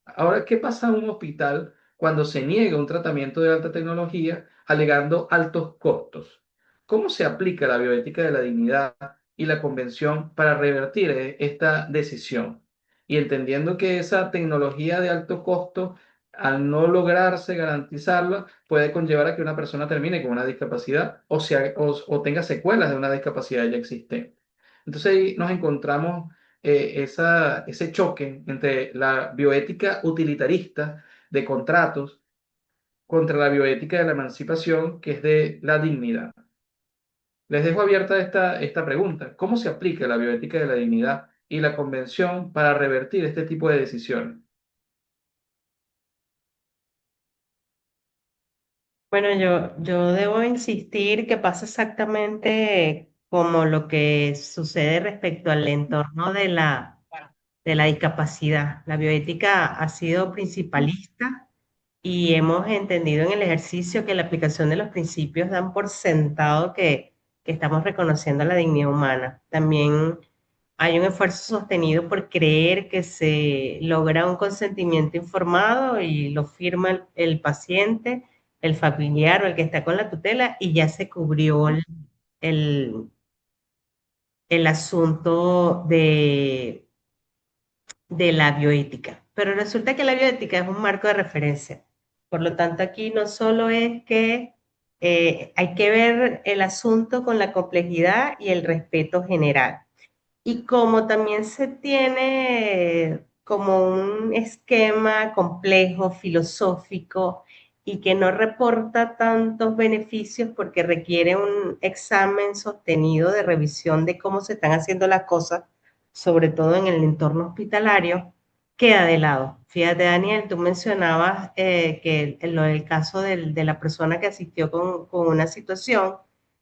Ahora, ¿qué pasa en un hospital cuando se niega un tratamiento de alta tecnología alegando altos costos? ¿Cómo se aplica la bioética de la dignidad y la convención para revertir esta decisión? Y entendiendo que esa tecnología de alto costo, al no lograrse garantizarla, puede conllevar a que una persona termine con una discapacidad o tenga secuelas de una discapacidad ya existente. Entonces ahí nos encontramos ese choque entre la bioética utilitarista de contratos contra la bioética de la emancipación, que es de la dignidad. Les dejo abierta esta pregunta. ¿Cómo se aplica la bioética de la dignidad y la convención para revertir este tipo de decisiones? Bueno, yo debo insistir que pasa exactamente como lo que sucede respecto al entorno de la discapacidad. La bioética ha sido principalista y hemos entendido en el ejercicio que la aplicación de los principios dan por sentado que estamos reconociendo la dignidad humana. También hay un esfuerzo sostenido por creer que se logra un consentimiento informado y lo firma el paciente, el familiar o el que está con la tutela y ya se cubrió el, el asunto de la bioética. Pero resulta que la bioética es un marco de referencia. Por lo tanto, aquí no solo es que hay que ver el asunto con la complejidad y el respeto general. Y como también se tiene como un esquema complejo, filosófico, y que no reporta tantos beneficios porque requiere un examen sostenido de revisión de cómo se están haciendo las cosas, sobre todo en el entorno hospitalario, queda de lado. Fíjate, Daniel, tú mencionabas que en lo del caso de la persona que asistió con una situación.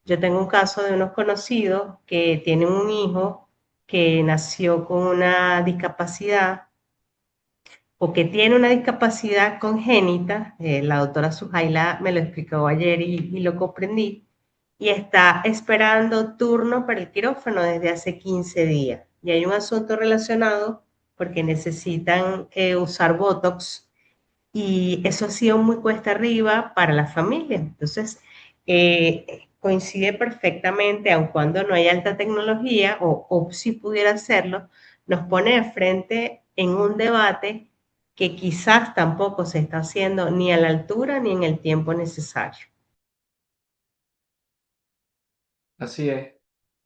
Yo tengo un caso de unos conocidos que tienen un hijo que nació con una discapacidad o que tiene una discapacidad congénita, la doctora Sujaila me lo explicó ayer y lo comprendí, y está esperando turno para el quirófano desde hace 15 días. Y hay un asunto relacionado porque necesitan usar Botox y eso ha sido muy cuesta arriba para la familia. Entonces, coincide perfectamente, aun cuando no hay alta tecnología, o si pudiera hacerlo, nos pone de frente en un debate que quizás tampoco se está haciendo ni a la altura ni en el tiempo necesario. Así es.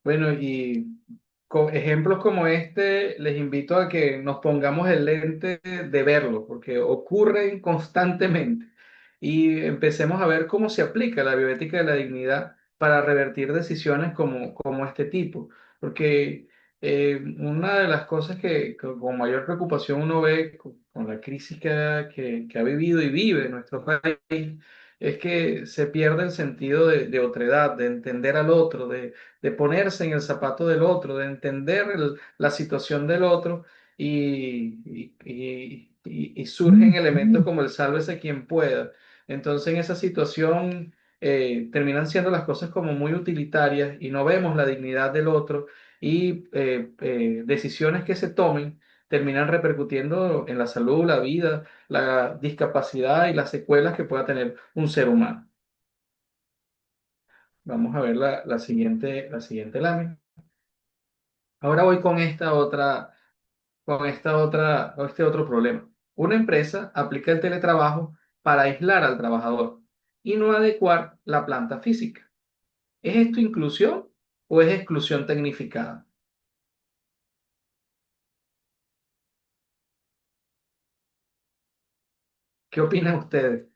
Bueno, y con ejemplos como este, les invito a que nos pongamos el lente de verlo, porque ocurren constantemente, y empecemos a ver cómo se aplica la bioética de la dignidad para revertir decisiones como este tipo. Porque una de las cosas que con mayor preocupación uno ve con la crisis que ha vivido y vive nuestro país, es que se pierde el sentido de otredad, de entender al otro, de ponerse en el zapato del otro, de entender la situación del otro y surgen elementos como el sálvese quien pueda. Entonces en esa situación terminan siendo las cosas como muy utilitarias y no vemos la dignidad del otro y decisiones que se tomen terminan repercutiendo en la salud, la vida, la discapacidad y las secuelas que pueda tener un ser humano. Vamos a ver la siguiente lámina. Ahora voy con este otro problema. Una empresa aplica el teletrabajo para aislar al trabajador y no adecuar la planta física. ¿Es esto inclusión o es exclusión tecnificada? ¿Qué opinan ustedes?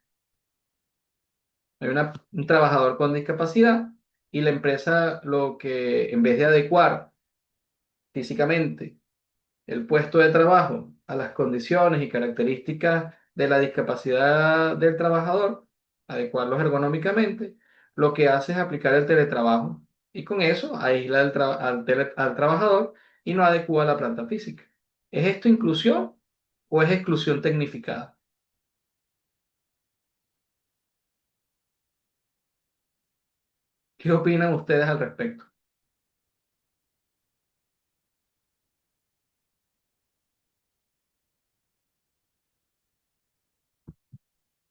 Hay un trabajador con discapacidad y la empresa lo que en vez de adecuar físicamente el puesto de trabajo a las condiciones y características de la discapacidad del trabajador, adecuarlos ergonómicamente, lo que hace es aplicar el teletrabajo y con eso aísla al trabajador y no adecua a la planta física. ¿Es esto inclusión o es exclusión tecnificada? ¿Qué opinan ustedes al respecto?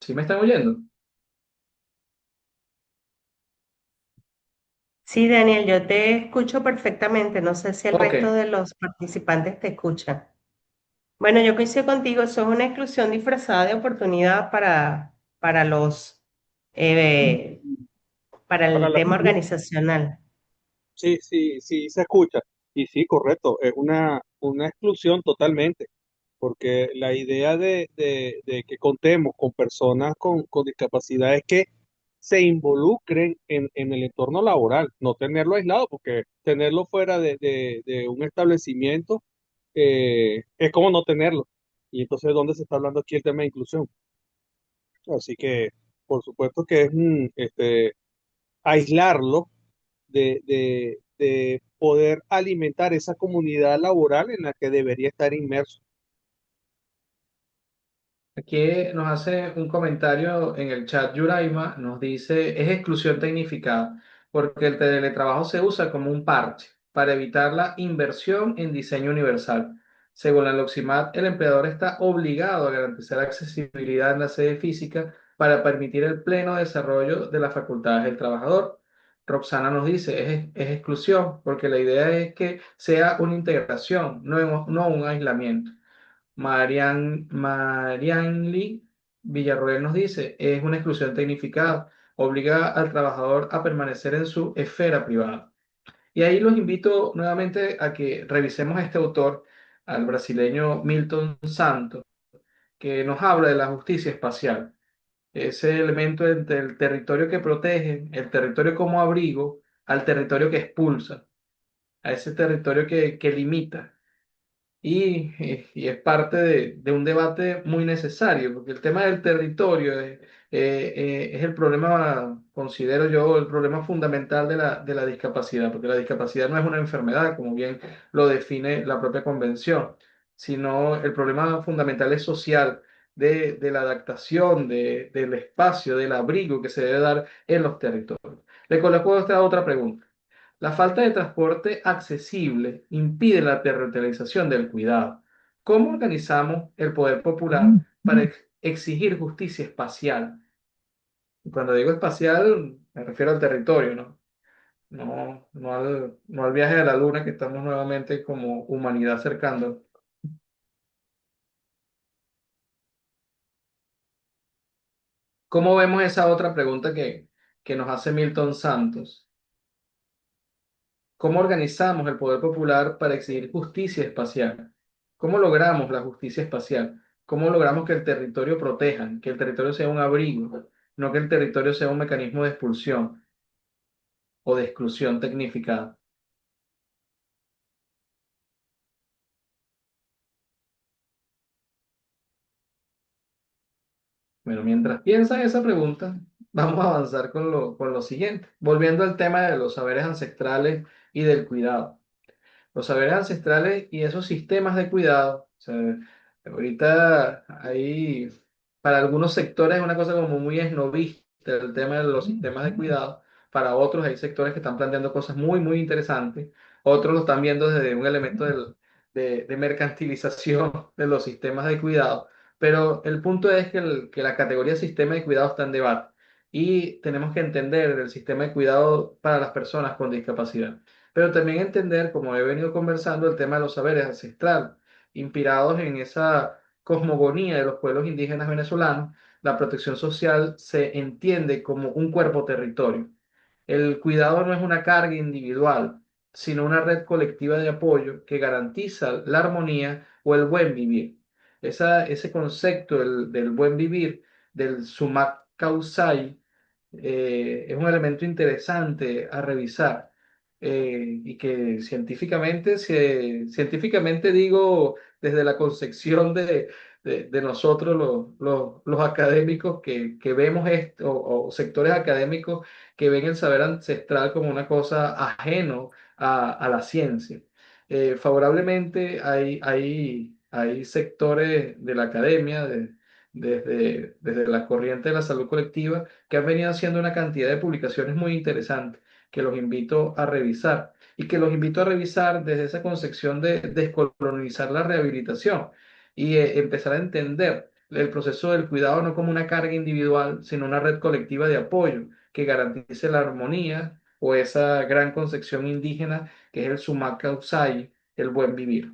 ¿Sí me están oyendo? Sí, Daniel, yo te escucho perfectamente. No sé si el Ok, resto de los participantes te escuchan. Bueno, yo coincido contigo, eso es una exclusión disfrazada de oportunidad para eh, para Para el la tema organizacional. Sí, sí, sí, se escucha. Y sí, correcto, es una exclusión totalmente, porque la idea de que contemos con personas con discapacidad es que se involucren en el entorno laboral, no tenerlo aislado, porque tenerlo fuera de un establecimiento es como no tenerlo. Y entonces, ¿dónde se está hablando aquí el tema de inclusión? Así que, por supuesto que es aislarlo de poder alimentar esa comunidad laboral en la que debería estar inmerso. aquí nos hace un comentario en el chat Yuraima, nos dice, es exclusión tecnificada, porque el teletrabajo se usa como un parche para evitar la inversión en diseño universal. Según la Loximat, el empleador está obligado a garantizar accesibilidad en la sede física para permitir el pleno desarrollo de las facultades del trabajador. Roxana nos dice, es exclusión, porque la idea es que sea una integración, no un aislamiento. Marianly Villarroel nos dice, es una exclusión tecnificada, obliga al trabajador a permanecer en su esfera privada. Y ahí los invito nuevamente a que revisemos a este autor, al brasileño Milton Santos, que nos habla de la justicia espacial, ese elemento entre el territorio que protege, el territorio como abrigo, al territorio que expulsa, a ese territorio que limita. Y es parte de un debate muy necesario, porque el tema del territorio es el problema, considero yo, el problema fundamental de la discapacidad, porque la discapacidad no es una enfermedad, como bien lo define la propia convención, sino el problema fundamental es social, de la adaptación, del espacio, del abrigo que se debe dar en los territorios. Le coloco esta otra pregunta. La falta de transporte accesible impide la territorialización del cuidado. ¿Cómo organizamos el poder popular para exigir justicia espacial? Y cuando digo espacial, me refiero al territorio, ¿no? No al viaje a la luna que estamos nuevamente como humanidad acercando. ¿Cómo vemos esa otra pregunta que nos hace Milton Santos? ¿Cómo organizamos el poder popular para exigir justicia espacial? ¿Cómo logramos la justicia espacial? ¿Cómo logramos que el territorio proteja, que el territorio sea un abrigo, no que el territorio sea un mecanismo de expulsión o de exclusión tecnificada? Bueno, mientras piensan esa pregunta, vamos a avanzar con lo siguiente, volviendo al tema de los saberes ancestrales y del cuidado. Los saberes ancestrales y esos sistemas de cuidado. O sea, ahorita hay, para algunos sectores es una cosa como muy esnovista el tema de los sistemas de cuidado. Para otros hay sectores que están planteando cosas muy, muy interesantes. Otros lo están viendo desde un elemento de mercantilización de los sistemas de cuidado. Pero el punto es que la categoría sistema de cuidado está en debate y tenemos que entender el sistema de cuidado para las personas con discapacidad, pero también entender, como he venido conversando, el tema de los saberes ancestrales, inspirados en esa cosmogonía de los pueblos indígenas venezolanos. La protección social se entiende como un cuerpo territorio. El cuidado no es una carga individual, sino una red colectiva de apoyo que garantiza la armonía o el buen vivir. Ese concepto del buen vivir, del sumak causai, es un elemento interesante a revisar, y que científicamente digo, desde la concepción de nosotros los académicos que vemos esto, o sectores académicos que ven el saber ancestral como una cosa ajeno a la ciencia. Favorablemente hay sectores de la academia, desde la corriente de la salud colectiva, que han venido haciendo una cantidad de publicaciones muy interesantes que los invito a revisar y que los invito a revisar desde esa concepción de descolonizar la rehabilitación y empezar a entender el proceso del cuidado no como una carga individual, sino una red colectiva de apoyo que garantice la armonía o esa gran concepción indígena que es el Sumak Kawsay, el buen vivir.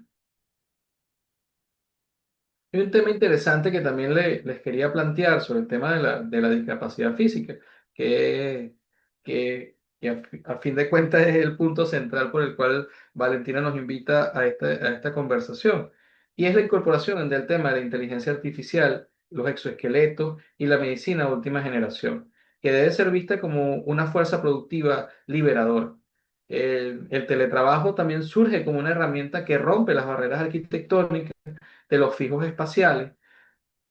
Hay un tema interesante que también les quería plantear sobre el tema de la discapacidad física, que, a fin de cuentas es el punto central por el cual Valentina nos invita a esta conversación, y es la incorporación del tema de la inteligencia artificial, los exoesqueletos y la medicina de última generación, que debe ser vista como una fuerza productiva liberadora. El teletrabajo también surge como una herramienta que rompe las barreras arquitectónicas de los fijos espaciales,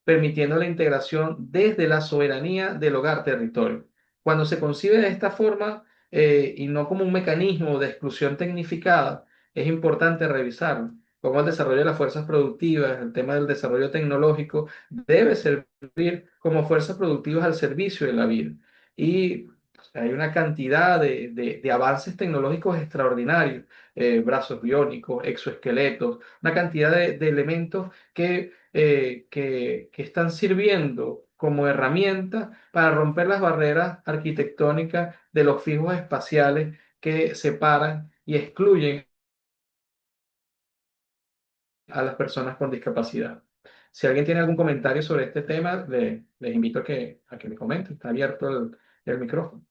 permitiendo la integración desde la soberanía del hogar-territorio. Cuando se concibe de esta forma y no como un mecanismo de exclusión tecnificada, es importante revisarlo. Cómo el desarrollo de las fuerzas productivas, el tema del desarrollo tecnológico, debe servir como fuerzas productivas al servicio de la vida. Y hay una cantidad de avances tecnológicos extraordinarios, brazos biónicos, exoesqueletos, una cantidad de elementos que están sirviendo como herramienta para romper las barreras arquitectónicas de los fijos espaciales que separan y excluyen a las personas con discapacidad. Si alguien tiene algún comentario sobre este tema, les invito a que me comenten. Está abierto el micrófono.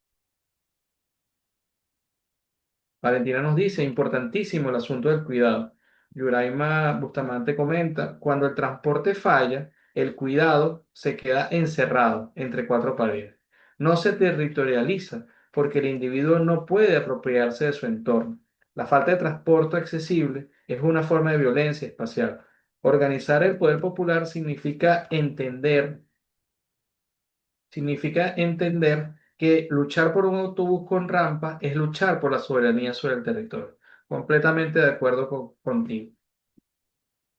Valentina nos dice, importantísimo el asunto del cuidado. Yuraima Bustamante comenta, cuando el transporte falla, el cuidado se queda encerrado entre cuatro paredes. No se territorializa porque el individuo no puede apropiarse de su entorno. La falta de transporte accesible es una forma de violencia espacial. Organizar el poder popular significa entender que luchar por un autobús con rampa es luchar por la soberanía sobre el territorio. Completamente de acuerdo contigo.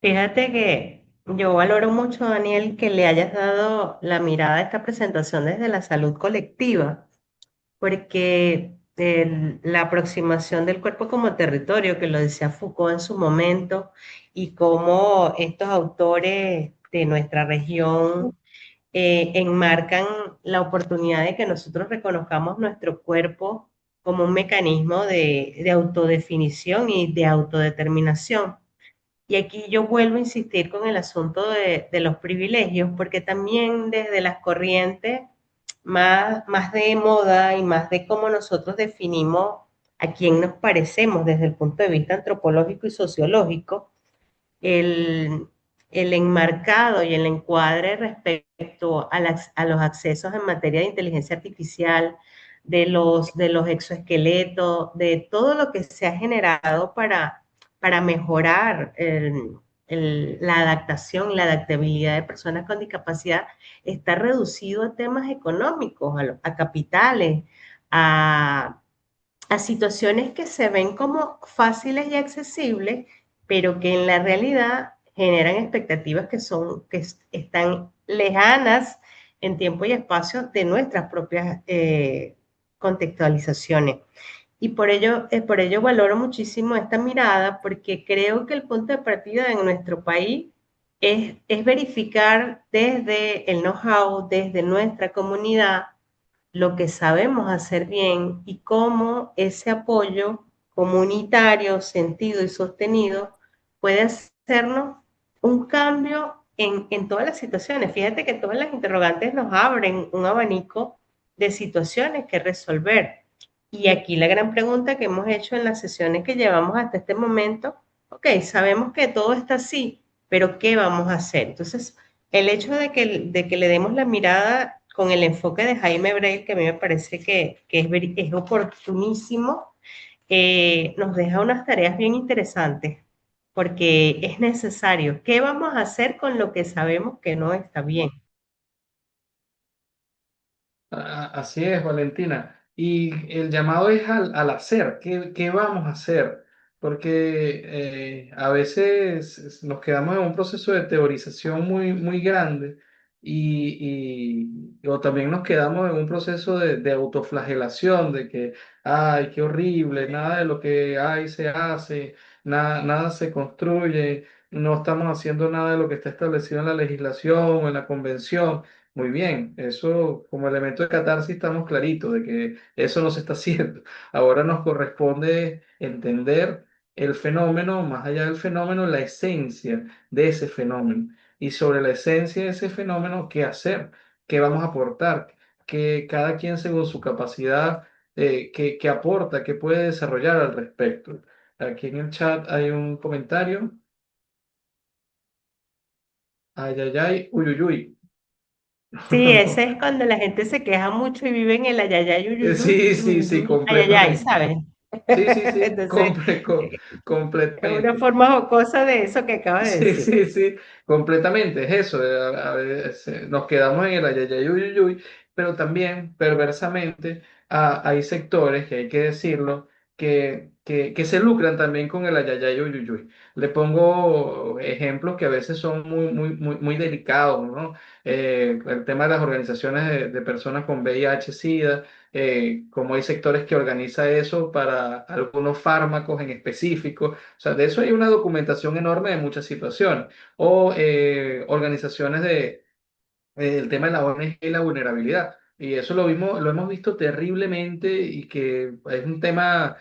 Fíjate que yo valoro mucho, Daniel, que le hayas dado la mirada a esta presentación desde la salud colectiva, porque la aproximación del cuerpo como territorio, que lo decía Foucault en su momento, y cómo estos autores de nuestra región enmarcan la oportunidad de que nosotros reconozcamos nuestro cuerpo como un mecanismo de autodefinición y de autodeterminación. Y aquí yo vuelvo a insistir con el asunto de los privilegios, porque también desde las corrientes más de moda y más de cómo nosotros definimos a quién nos parecemos desde el punto de vista antropológico y sociológico, el, el enmarcado y el encuadre respecto a los accesos en materia de inteligencia artificial, de los exoesqueletos, de todo lo que se ha generado para mejorar la adaptación, la adaptabilidad de personas con discapacidad, está reducido a temas económicos, a capitales, a, a situaciones que se ven como fáciles y accesibles, pero que en la realidad generan expectativas que están lejanas en tiempo y espacio de nuestras propias contextualizaciones. Y por ello valoro muchísimo esta mirada, porque creo que el punto de partida en nuestro país es verificar desde el know-how, desde nuestra comunidad, lo que sabemos hacer bien y cómo ese apoyo comunitario, sentido y sostenido puede hacernos un cambio en todas las situaciones. Fíjate que todas las interrogantes nos abren un abanico de situaciones que resolver. Y aquí la gran pregunta que hemos hecho en las sesiones que llevamos hasta este momento, ok, sabemos que todo está así, pero ¿qué vamos a hacer? Entonces, el hecho de que le demos la mirada con el enfoque de Jaime Breil, que a mí me parece que es oportunísimo, nos deja unas tareas bien interesantes. porque es necesario. ¿Qué vamos a hacer con lo que sabemos que no está bien? Así es, Valentina. Y el llamado es al hacer. ¿Qué vamos a hacer? Porque a veces nos quedamos en un proceso de teorización muy grande o también nos quedamos en un proceso de autoflagelación, de que, ay, qué horrible, nada de lo que hay se hace, nada se construye, no estamos haciendo nada de lo que está establecido en la legislación o en la convención. Muy bien, eso como elemento de catarsis estamos claritos de que eso no se está haciendo. Ahora nos corresponde entender el fenómeno, más allá del fenómeno, la esencia de ese fenómeno. Y sobre la esencia de ese fenómeno, ¿qué hacer? ¿Qué vamos a aportar? Que cada quien según su capacidad, qué aporta, qué puede desarrollar al respecto. Aquí en el chat hay un comentario. Ay, ay, ay, uy, uy, uy. Sí, ese es cuando la gente se queja mucho y vive en el ayayay, uyuyuy, Sí, yuyuyuy, ayayay, completamente. ¿sabes? Sí, Entonces, es una completamente. forma jocosa de eso que acabas de decir. Sí, completamente, es eso. A veces nos quedamos en el ayayay, uy, uy, uy, pero también, perversamente, hay sectores, que hay que decirlo, que se lucran también con el ayayay, uy, uy, uy. Le pongo ejemplos que a veces son muy delicados, ¿no? El tema de las organizaciones de personas con VIH-Sida, como hay sectores que organizan eso para algunos fármacos en específico. O sea, de eso hay una documentación enorme de muchas situaciones. O organizaciones el tema de la ONG y la vulnerabilidad. Y eso lo hemos visto terriblemente y que es un tema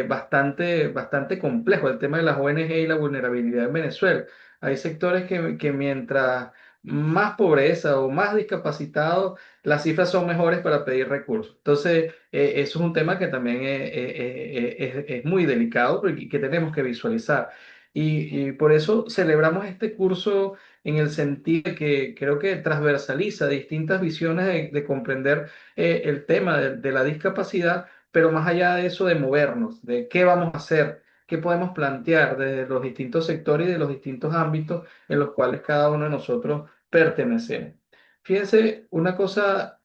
bastante complejo, el tema de las ONG y la vulnerabilidad en Venezuela. Hay sectores que mientras más pobreza o más discapacitados, las cifras son mejores para pedir recursos. Entonces, eso es un tema que también es muy delicado y que tenemos que visualizar. Y por eso celebramos este curso en el sentido de que creo que transversaliza distintas visiones de comprender el tema de la discapacidad, pero más allá de eso, de movernos, de qué vamos a hacer, qué podemos plantear desde los distintos sectores y de los distintos ámbitos en los cuales cada uno de nosotros pertenecemos. Fíjense, una cosa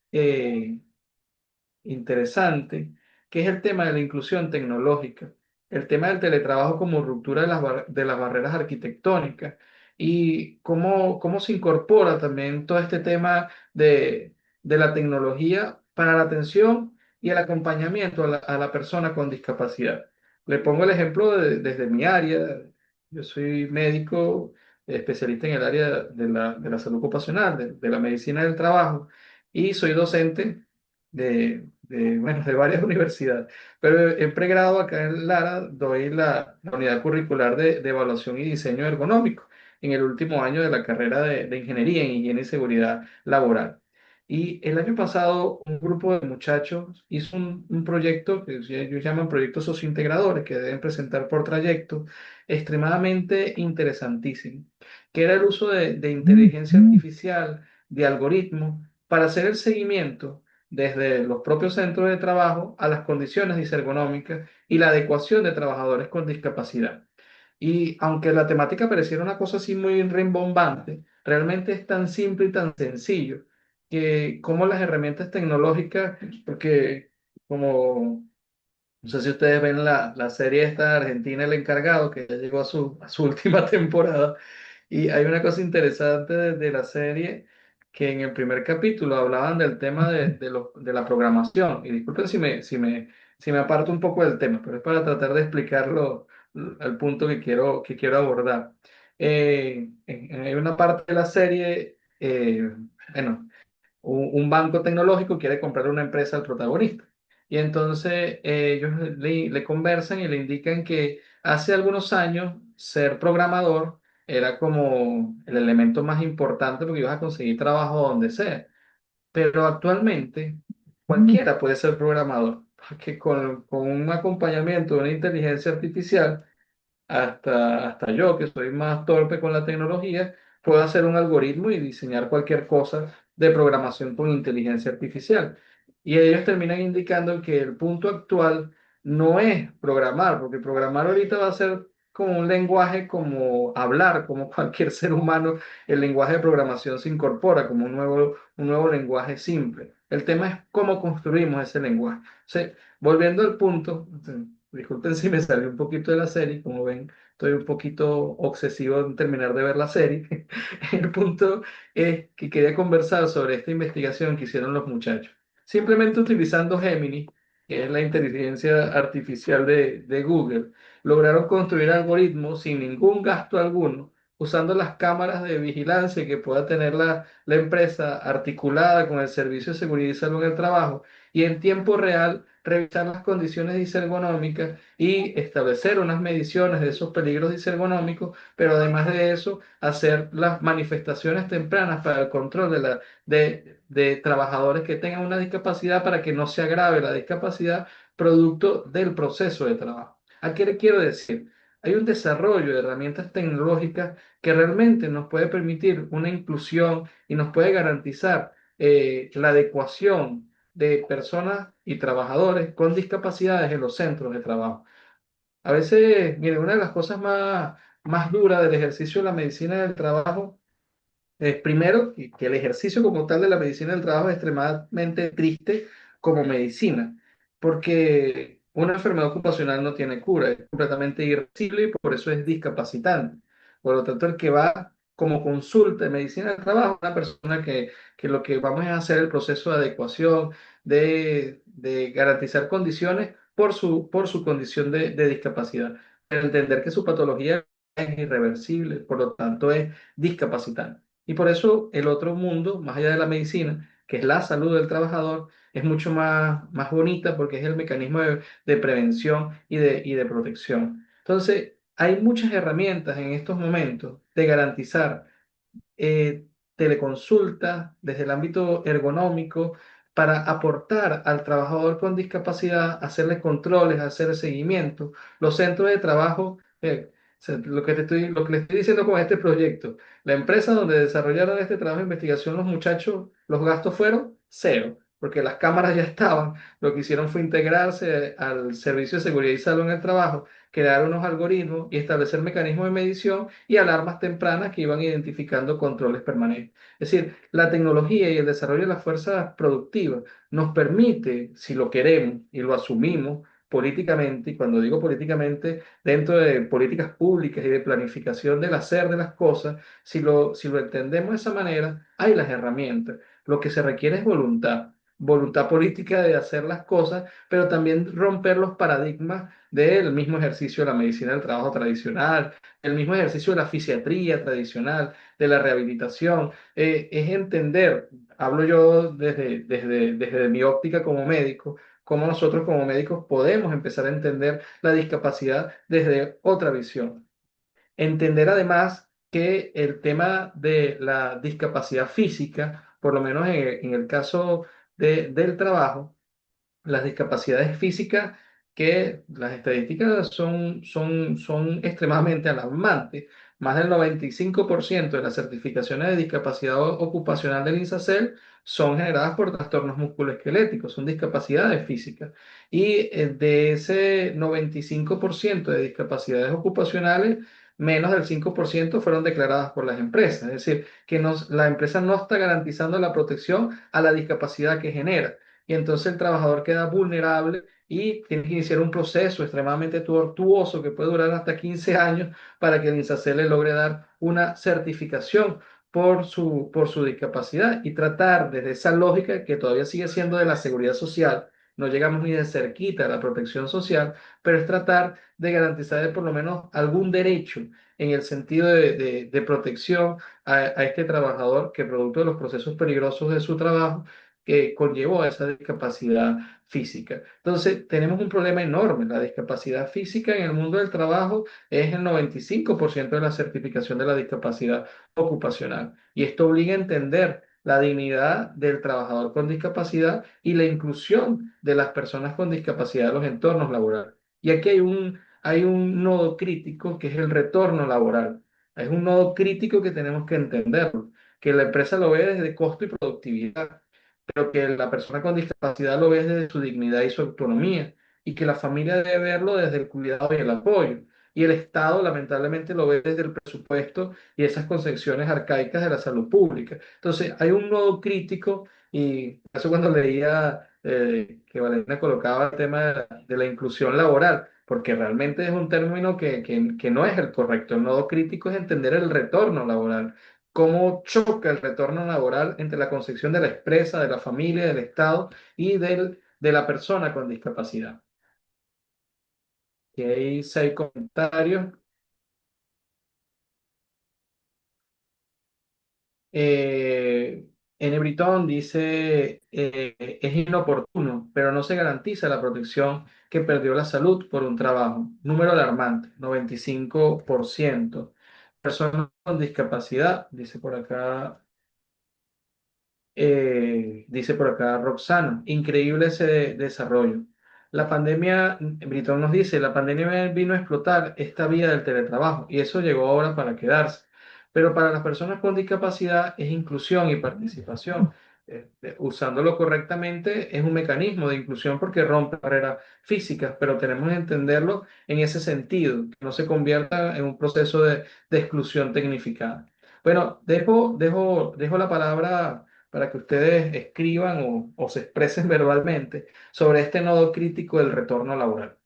interesante, que es el tema de la inclusión tecnológica, el tema del teletrabajo como ruptura de las barreras arquitectónicas y cómo se incorpora también todo este tema de la tecnología para la atención y el acompañamiento a la persona con discapacidad. Le pongo el ejemplo desde mi área. Yo soy médico, especialista en el área de la salud ocupacional, de la medicina del trabajo, y soy docente bueno, de varias universidades, pero en pregrado acá en Lara doy la unidad curricular de evaluación y diseño ergonómico en el último año de la carrera de ingeniería en higiene y seguridad laboral. Y el año pasado un grupo de muchachos hizo un proyecto que ellos llaman proyectos sociointegradores que deben presentar por trayecto, extremadamente interesantísimo, que era el uso de inteligencia artificial, de algoritmos, para hacer el seguimiento desde los propios centros de trabajo a las condiciones disergonómicas y la adecuación de trabajadores con discapacidad. Y aunque la temática pareciera una cosa así muy rimbombante, realmente es tan simple y tan sencillo que como las herramientas tecnológicas, porque como no sé si ustedes ven la serie esta de Argentina, El Encargado, que ya llegó a su última temporada. Y hay una cosa interesante de la serie, que en el primer capítulo hablaban del tema de la programación. Y disculpen si me aparto un poco del tema, pero es para tratar de explicarlo al punto que quiero abordar. Hay una parte de la serie, bueno, un banco tecnológico quiere comprar una empresa al protagonista. Y entonces ellos le conversan y le indican que hace algunos años ser programador era como el elemento más importante porque ibas a conseguir trabajo donde sea. Pero actualmente cualquiera puede ser programador, porque con un acompañamiento de una inteligencia artificial hasta yo, que soy más torpe con la tecnología, puedo hacer un algoritmo y diseñar cualquier cosa de programación con inteligencia artificial. Y ellos terminan indicando que el punto actual no es programar, porque programar ahorita va a ser como un lenguaje como hablar, como cualquier ser humano, el lenguaje de programación se incorpora como un nuevo lenguaje simple. El tema es cómo construimos ese lenguaje. O sea, volviendo al punto, disculpen si me salí un poquito de la serie, como ven, estoy un poquito obsesivo en terminar de ver la serie. El punto es que quería conversar sobre esta investigación que hicieron los muchachos. Simplemente utilizando Gemini, que es la inteligencia artificial de Google, lograron construir algoritmos sin ningún gasto alguno, usando las cámaras de vigilancia que pueda tener la empresa articulada con el Servicio de Seguridad y Salud en el Trabajo, y en tiempo real revisar las condiciones disergonómicas y establecer unas mediciones de esos peligros disergonómicos, pero además de eso, hacer las manifestaciones tempranas para el control de trabajadores que tengan una discapacidad para que no se agrave la discapacidad producto del proceso de trabajo. ¿A qué le quiero decir? Hay un desarrollo de herramientas tecnológicas que realmente nos puede permitir una inclusión y nos puede garantizar la adecuación de personas y trabajadores con discapacidades en los centros de trabajo. A veces, mire, una de las cosas más duras del ejercicio de la medicina del trabajo primero, que el ejercicio como tal de la medicina del trabajo es extremadamente triste como medicina, porque una enfermedad ocupacional no tiene cura, es completamente irreversible y por eso es discapacitante. Por lo tanto, el que va como consulta de medicina del trabajo, una persona que lo que vamos a hacer el proceso de adecuación, de garantizar condiciones por su condición de discapacidad. Entender que su patología es irreversible, por lo tanto es discapacitante. Y por eso el otro mundo, más allá de la medicina, que es la salud del trabajador, es mucho más bonita porque es el mecanismo de prevención y de protección. Entonces, hay muchas herramientas en estos momentos de garantizar teleconsulta desde el ámbito ergonómico para aportar al trabajador con discapacidad, hacerle controles, hacer seguimiento. Los centros de trabajo, lo que le estoy diciendo con este proyecto, la empresa donde desarrollaron este trabajo de investigación, los muchachos, los gastos fueron cero, porque las cámaras ya estaban. Lo que hicieron fue integrarse al Servicio de Seguridad y Salud en el Trabajo, crear unos algoritmos y establecer mecanismos de medición y alarmas tempranas que iban identificando controles permanentes. Es decir, la tecnología y el desarrollo de las fuerzas productivas nos permite, si lo queremos y lo asumimos políticamente, y cuando digo políticamente, dentro de políticas públicas y de planificación del hacer de las cosas, si lo entendemos de esa manera, hay las herramientas. Lo que se requiere es voluntad. Voluntad política de hacer las cosas, pero también romper los paradigmas del mismo ejercicio de la medicina del trabajo tradicional, el mismo ejercicio de la fisiatría tradicional, de la rehabilitación. Es entender, hablo yo desde mi óptica como médico, cómo nosotros como médicos podemos empezar a entender la discapacidad desde otra visión. Entender además que el tema de la discapacidad física, por lo menos en el caso del trabajo, las discapacidades físicas, que las estadísticas son extremadamente alarmantes. Más del 95% de las certificaciones de discapacidad ocupacional del INSACEL son generadas por trastornos musculoesqueléticos, son discapacidades físicas. Y de ese 95% de discapacidades ocupacionales, menos del 5% fueron declaradas por las empresas. Es decir, que la empresa no está garantizando la protección a la discapacidad que genera y entonces el trabajador queda vulnerable y tiene que iniciar un proceso extremadamente tortuoso que puede durar hasta 15 años para que el INSACEL le logre dar una certificación por su discapacidad y tratar desde esa lógica que todavía sigue siendo de la seguridad social, no llegamos ni de cerquita a la protección social, pero es tratar de garantizar por lo menos algún derecho en el sentido de protección a este trabajador que producto de los procesos peligrosos de su trabajo que conllevó a esa discapacidad física. Entonces, tenemos un problema enorme. La discapacidad física en el mundo del trabajo es el 95% de la certificación de la discapacidad ocupacional. Y esto obliga a entender la dignidad del trabajador con discapacidad y la inclusión de las personas con discapacidad en los entornos laborales. Y aquí hay un nodo crítico que es el retorno laboral. Es un nodo crítico que tenemos que entenderlo, que la empresa lo ve desde costo y productividad, pero que la persona con discapacidad lo ve desde su dignidad y su autonomía, y que la familia debe verlo desde el cuidado y el apoyo. y el Estado lamentablemente lo ve desde el presupuesto y esas concepciones arcaicas de la salud pública. Entonces, hay un nodo crítico y por eso cuando leía que Valentina colocaba el tema de la inclusión laboral, porque realmente es un término que no es el correcto. El nodo crítico es entender el retorno laboral, cómo choca el retorno laboral entre la concepción de la empresa, de la familia, del Estado y de la persona con discapacidad. Aquí hay 6 comentarios. Eh, N. Britton dice, es inoportuno, pero no se garantiza la protección que perdió la salud por un trabajo. Número alarmante, 95%. Personas con discapacidad, dice por acá Roxana, increíble ese desarrollo. La pandemia, Britton nos dice, la pandemia vino a explotar esta vía del teletrabajo y eso llegó ahora para quedarse. Pero para las personas con discapacidad es inclusión y participación. Usándolo correctamente es un mecanismo de inclusión porque rompe barreras físicas, pero tenemos que entenderlo en ese sentido, que no se convierta en un proceso de exclusión tecnificada. Bueno, dejo la palabra para que ustedes escriban o se expresen verbalmente sobre este nodo crítico del retorno laboral.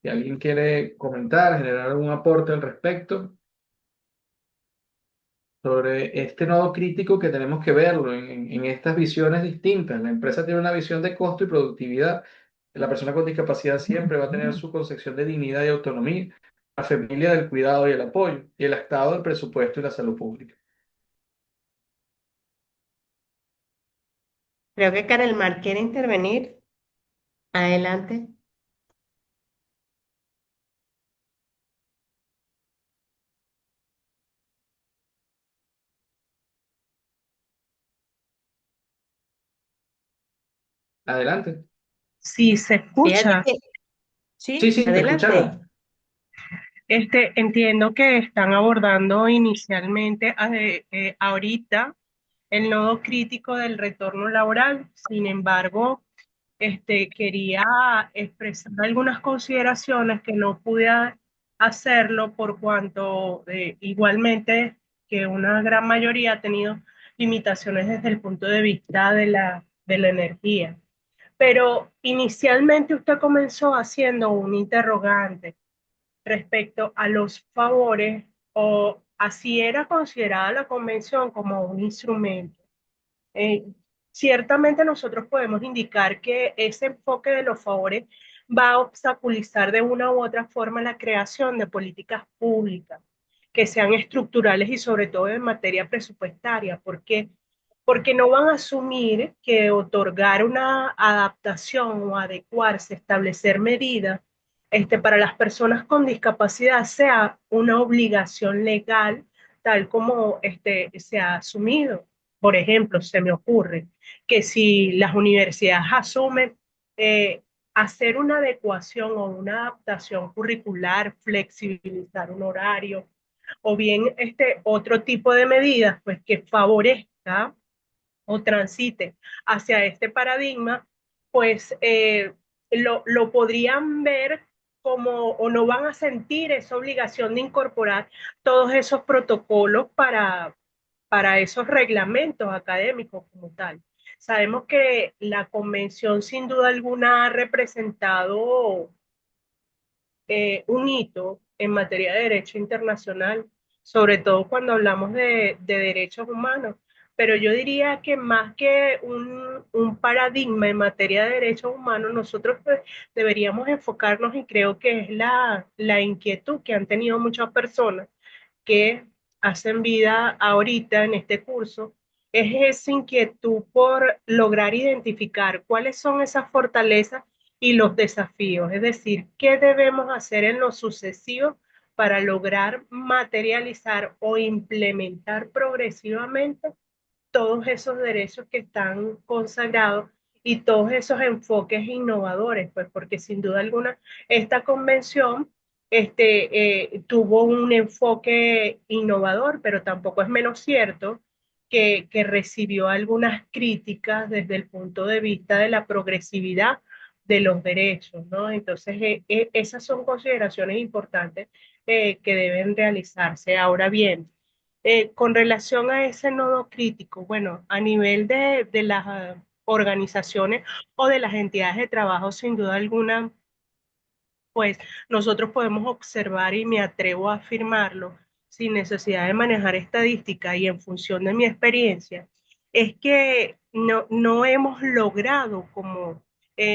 Si alguien quiere comentar, generar algún aporte al respecto sobre este nodo crítico que tenemos que verlo en estas visiones distintas. La empresa tiene una visión de costo y productividad. La persona con discapacidad siempre va a tener su concepción de dignidad y autonomía, la familia del cuidado y el apoyo, y el Estado del presupuesto y la salud pública. Creo que Karel Mar quiere intervenir. Adelante. Adelante. Sí, se Fíjate escucha. que, Sí, sí, sí, te adelante. escuchamos. Entiendo que están abordando inicialmente ahorita el nodo crítico del retorno laboral. Sin embargo, quería expresar algunas consideraciones que no pude hacerlo por cuanto igualmente que una gran mayoría ha tenido limitaciones desde el punto de vista de la energía. Pero inicialmente usted comenzó haciendo un interrogante respecto a los favores o así era considerada la convención como un instrumento. Eh, Ciertamente nosotros podemos indicar que ese enfoque de los favores va a obstaculizar de una u otra forma la creación de políticas públicas que sean estructurales y sobre todo en materia presupuestaria. ¿Por qué? Porque no van a asumir que otorgar una adaptación o adecuarse, establecer medidas para las personas con discapacidad sea una obligación legal tal como se ha asumido. Por ejemplo, se me ocurre que si las universidades asumen eh, hacer una adecuación o una adaptación curricular, flexibilizar un horario, o bien otro tipo de medidas pues, que favorezca o transite hacia este paradigma, pues lo podrían ver como o no van a sentir esa obligación de incorporar todos esos protocolos para esos reglamentos académicos como tal. Sabemos que la convención sin duda alguna ha representado un hito en materia de derecho internacional, sobre todo cuando hablamos de derechos humanos. Pero yo diría que más que un paradigma en materia de derechos humanos, nosotros pues, deberíamos enfocarnos y creo que es la inquietud que han tenido muchas personas que hacen vida ahorita en este curso, es esa inquietud por lograr identificar cuáles son esas fortalezas y los desafíos, es decir, qué debemos hacer en lo sucesivo para lograr materializar o implementar progresivamente todos esos derechos que están consagrados y todos esos enfoques innovadores, pues porque sin duda alguna esta convención tuvo un enfoque innovador, pero tampoco es menos cierto que recibió algunas críticas desde el punto de vista de la progresividad de los derechos, ¿no? Entonces, esas son consideraciones importantes que deben realizarse. Ahora bien, con relación a ese nodo crítico, bueno, a nivel de las organizaciones o de las entidades de trabajo, sin duda alguna, pues nosotros podemos observar y me atrevo a afirmarlo sin necesidad de manejar estadística y en función de mi experiencia, es que no hemos logrado como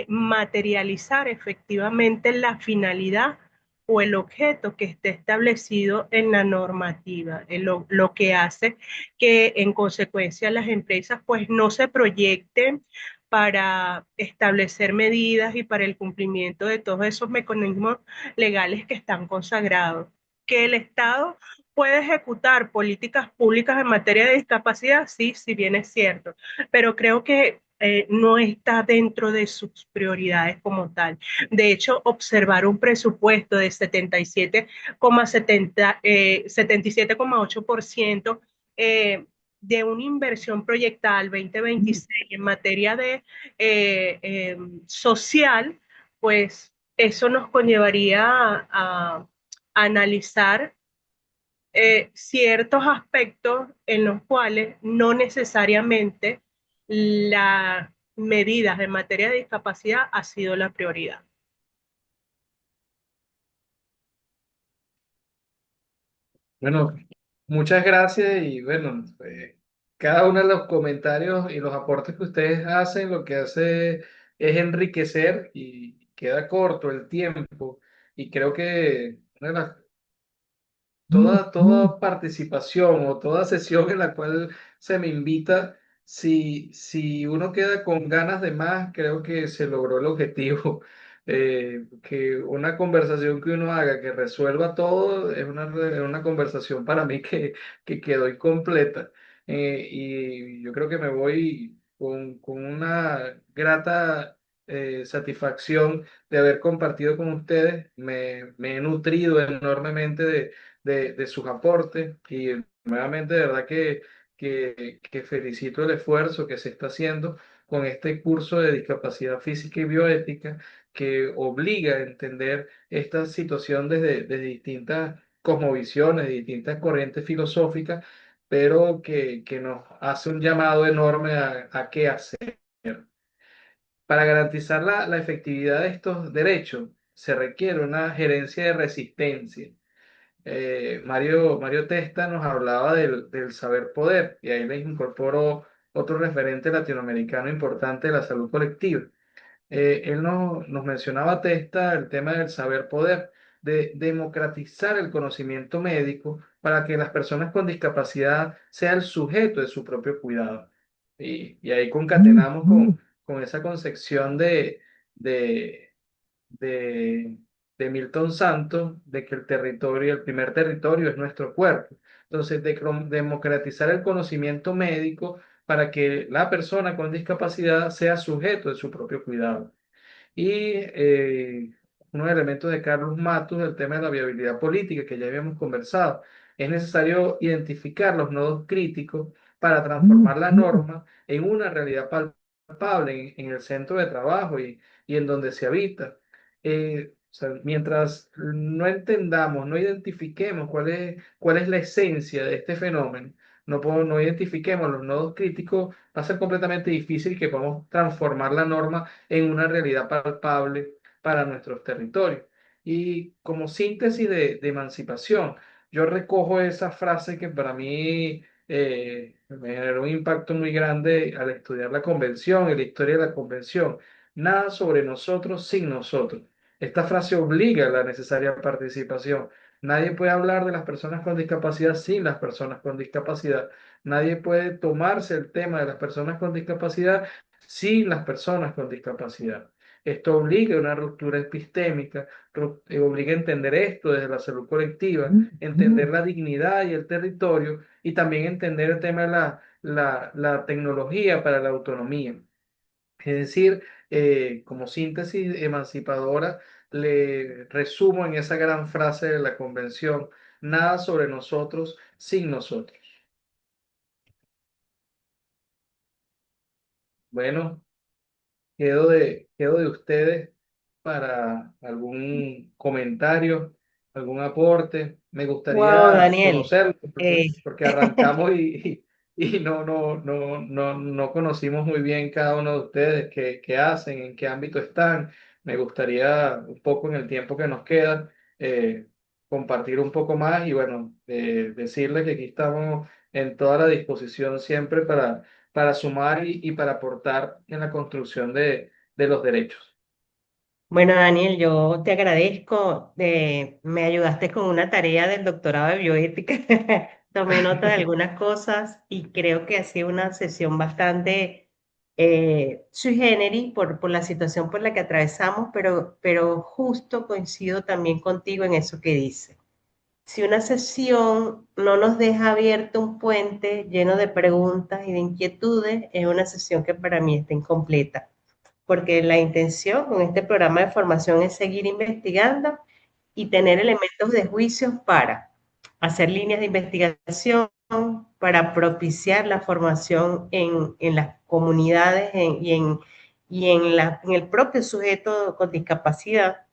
materializar efectivamente la finalidad o el objeto que esté establecido en la normativa, lo que hace que en consecuencia las empresas pues no se proyecten para establecer medidas y para el cumplimiento de todos esos mecanismos legales que están consagrados. Que el Estado puede ejecutar políticas públicas en materia de discapacidad, sí, si bien es cierto, pero creo que no está dentro de sus prioridades como tal. De hecho, observar un presupuesto de 77,8% de una inversión proyectada al 2026 en materia de social, pues eso nos conllevaría a analizar ciertos aspectos en los cuales no necesariamente las medidas en materia de discapacidad ha sido la prioridad. Bueno, muchas gracias y bueno, cada uno de los comentarios y los aportes que ustedes hacen, lo que hace es enriquecer y queda corto el tiempo y creo que una de las toda participación o toda sesión en la cual se me invita, si uno queda con ganas de más, creo que se logró el objetivo. Que una conversación que uno haga que resuelva todo es una conversación para mí que quedó incompleta. Y yo creo que me voy con una grata satisfacción de haber compartido con ustedes. Me he nutrido enormemente de sus aportes y nuevamente de verdad que felicito el esfuerzo que se está haciendo con este curso de discapacidad física y bioética que obliga a entender esta situación desde distintas cosmovisiones, distintas corrientes filosóficas, pero que nos hace un llamado enorme a qué hacer. Para garantizar la efectividad de estos derechos se requiere una gerencia de resistencia. Mario Testa nos hablaba del saber poder y ahí les incorporó otro referente latinoamericano importante de la salud colectiva. Él nos mencionaba Testa el tema del saber poder, de democratizar el conocimiento médico para que las personas con discapacidad sean el sujeto de su propio cuidado. Y ahí concatenamos con esa concepción de de, de Milton Santos, de que el territorio, el primer territorio es nuestro cuerpo. Entonces, democratizar el conocimiento médico para que la persona con discapacidad sea sujeto de su propio cuidado. Y unos elementos de Carlos Matus, el tema de la viabilidad política que ya habíamos conversado. Es necesario identificar los nodos críticos para transformar la norma en una realidad palpable en el centro de trabajo y en donde se habita. O sea, mientras no entendamos, no identifiquemos cuál es la esencia de este fenómeno, no identifiquemos los nodos críticos, va a ser completamente difícil que podamos transformar la norma en una realidad palpable para nuestros territorios. Y como síntesis de emancipación, yo recojo esa frase que para mí me generó un impacto muy grande al estudiar la convención y la historia de la convención. Nada sobre nosotros sin nosotros. Esta frase obliga a la necesaria participación. Nadie puede hablar de las personas con discapacidad sin las personas con discapacidad. Nadie puede tomarse el tema de las personas con discapacidad sin las personas con discapacidad. Esto obliga a una ruptura epistémica, obliga a entender esto desde la salud colectiva, entender la dignidad y el territorio y también entender el tema de la tecnología para la autonomía. Es decir, como síntesis emancipadora, le resumo en esa gran frase de la convención, nada sobre nosotros sin nosotros. Bueno, quedo de ustedes para algún comentario, algún aporte. Me Wow, gustaría Daniel. conocerlos Eh, porque arrancamos y no conocimos muy bien cada uno de ustedes, qué hacen, en qué ámbito están. Me gustaría un poco en el tiempo que nos queda eh, compartir un poco más y bueno, decirles que aquí estamos en toda la disposición siempre para sumar y para aportar en la construcción de los derechos. Bueno, Daniel, yo te agradezco. Me ayudaste con una tarea del doctorado de bioética. Tomé nota de algunas cosas y creo que ha sido una sesión bastante sui generis por la situación por la que atravesamos, pero justo coincido también contigo en eso que dices. Si una sesión no nos deja abierto un puente lleno de preguntas y de inquietudes, es una sesión que para mí está incompleta, porque la intención con este programa de formación es seguir investigando y tener elementos de juicio para hacer líneas de investigación, para propiciar la formación en las comunidades en el propio sujeto con discapacidad.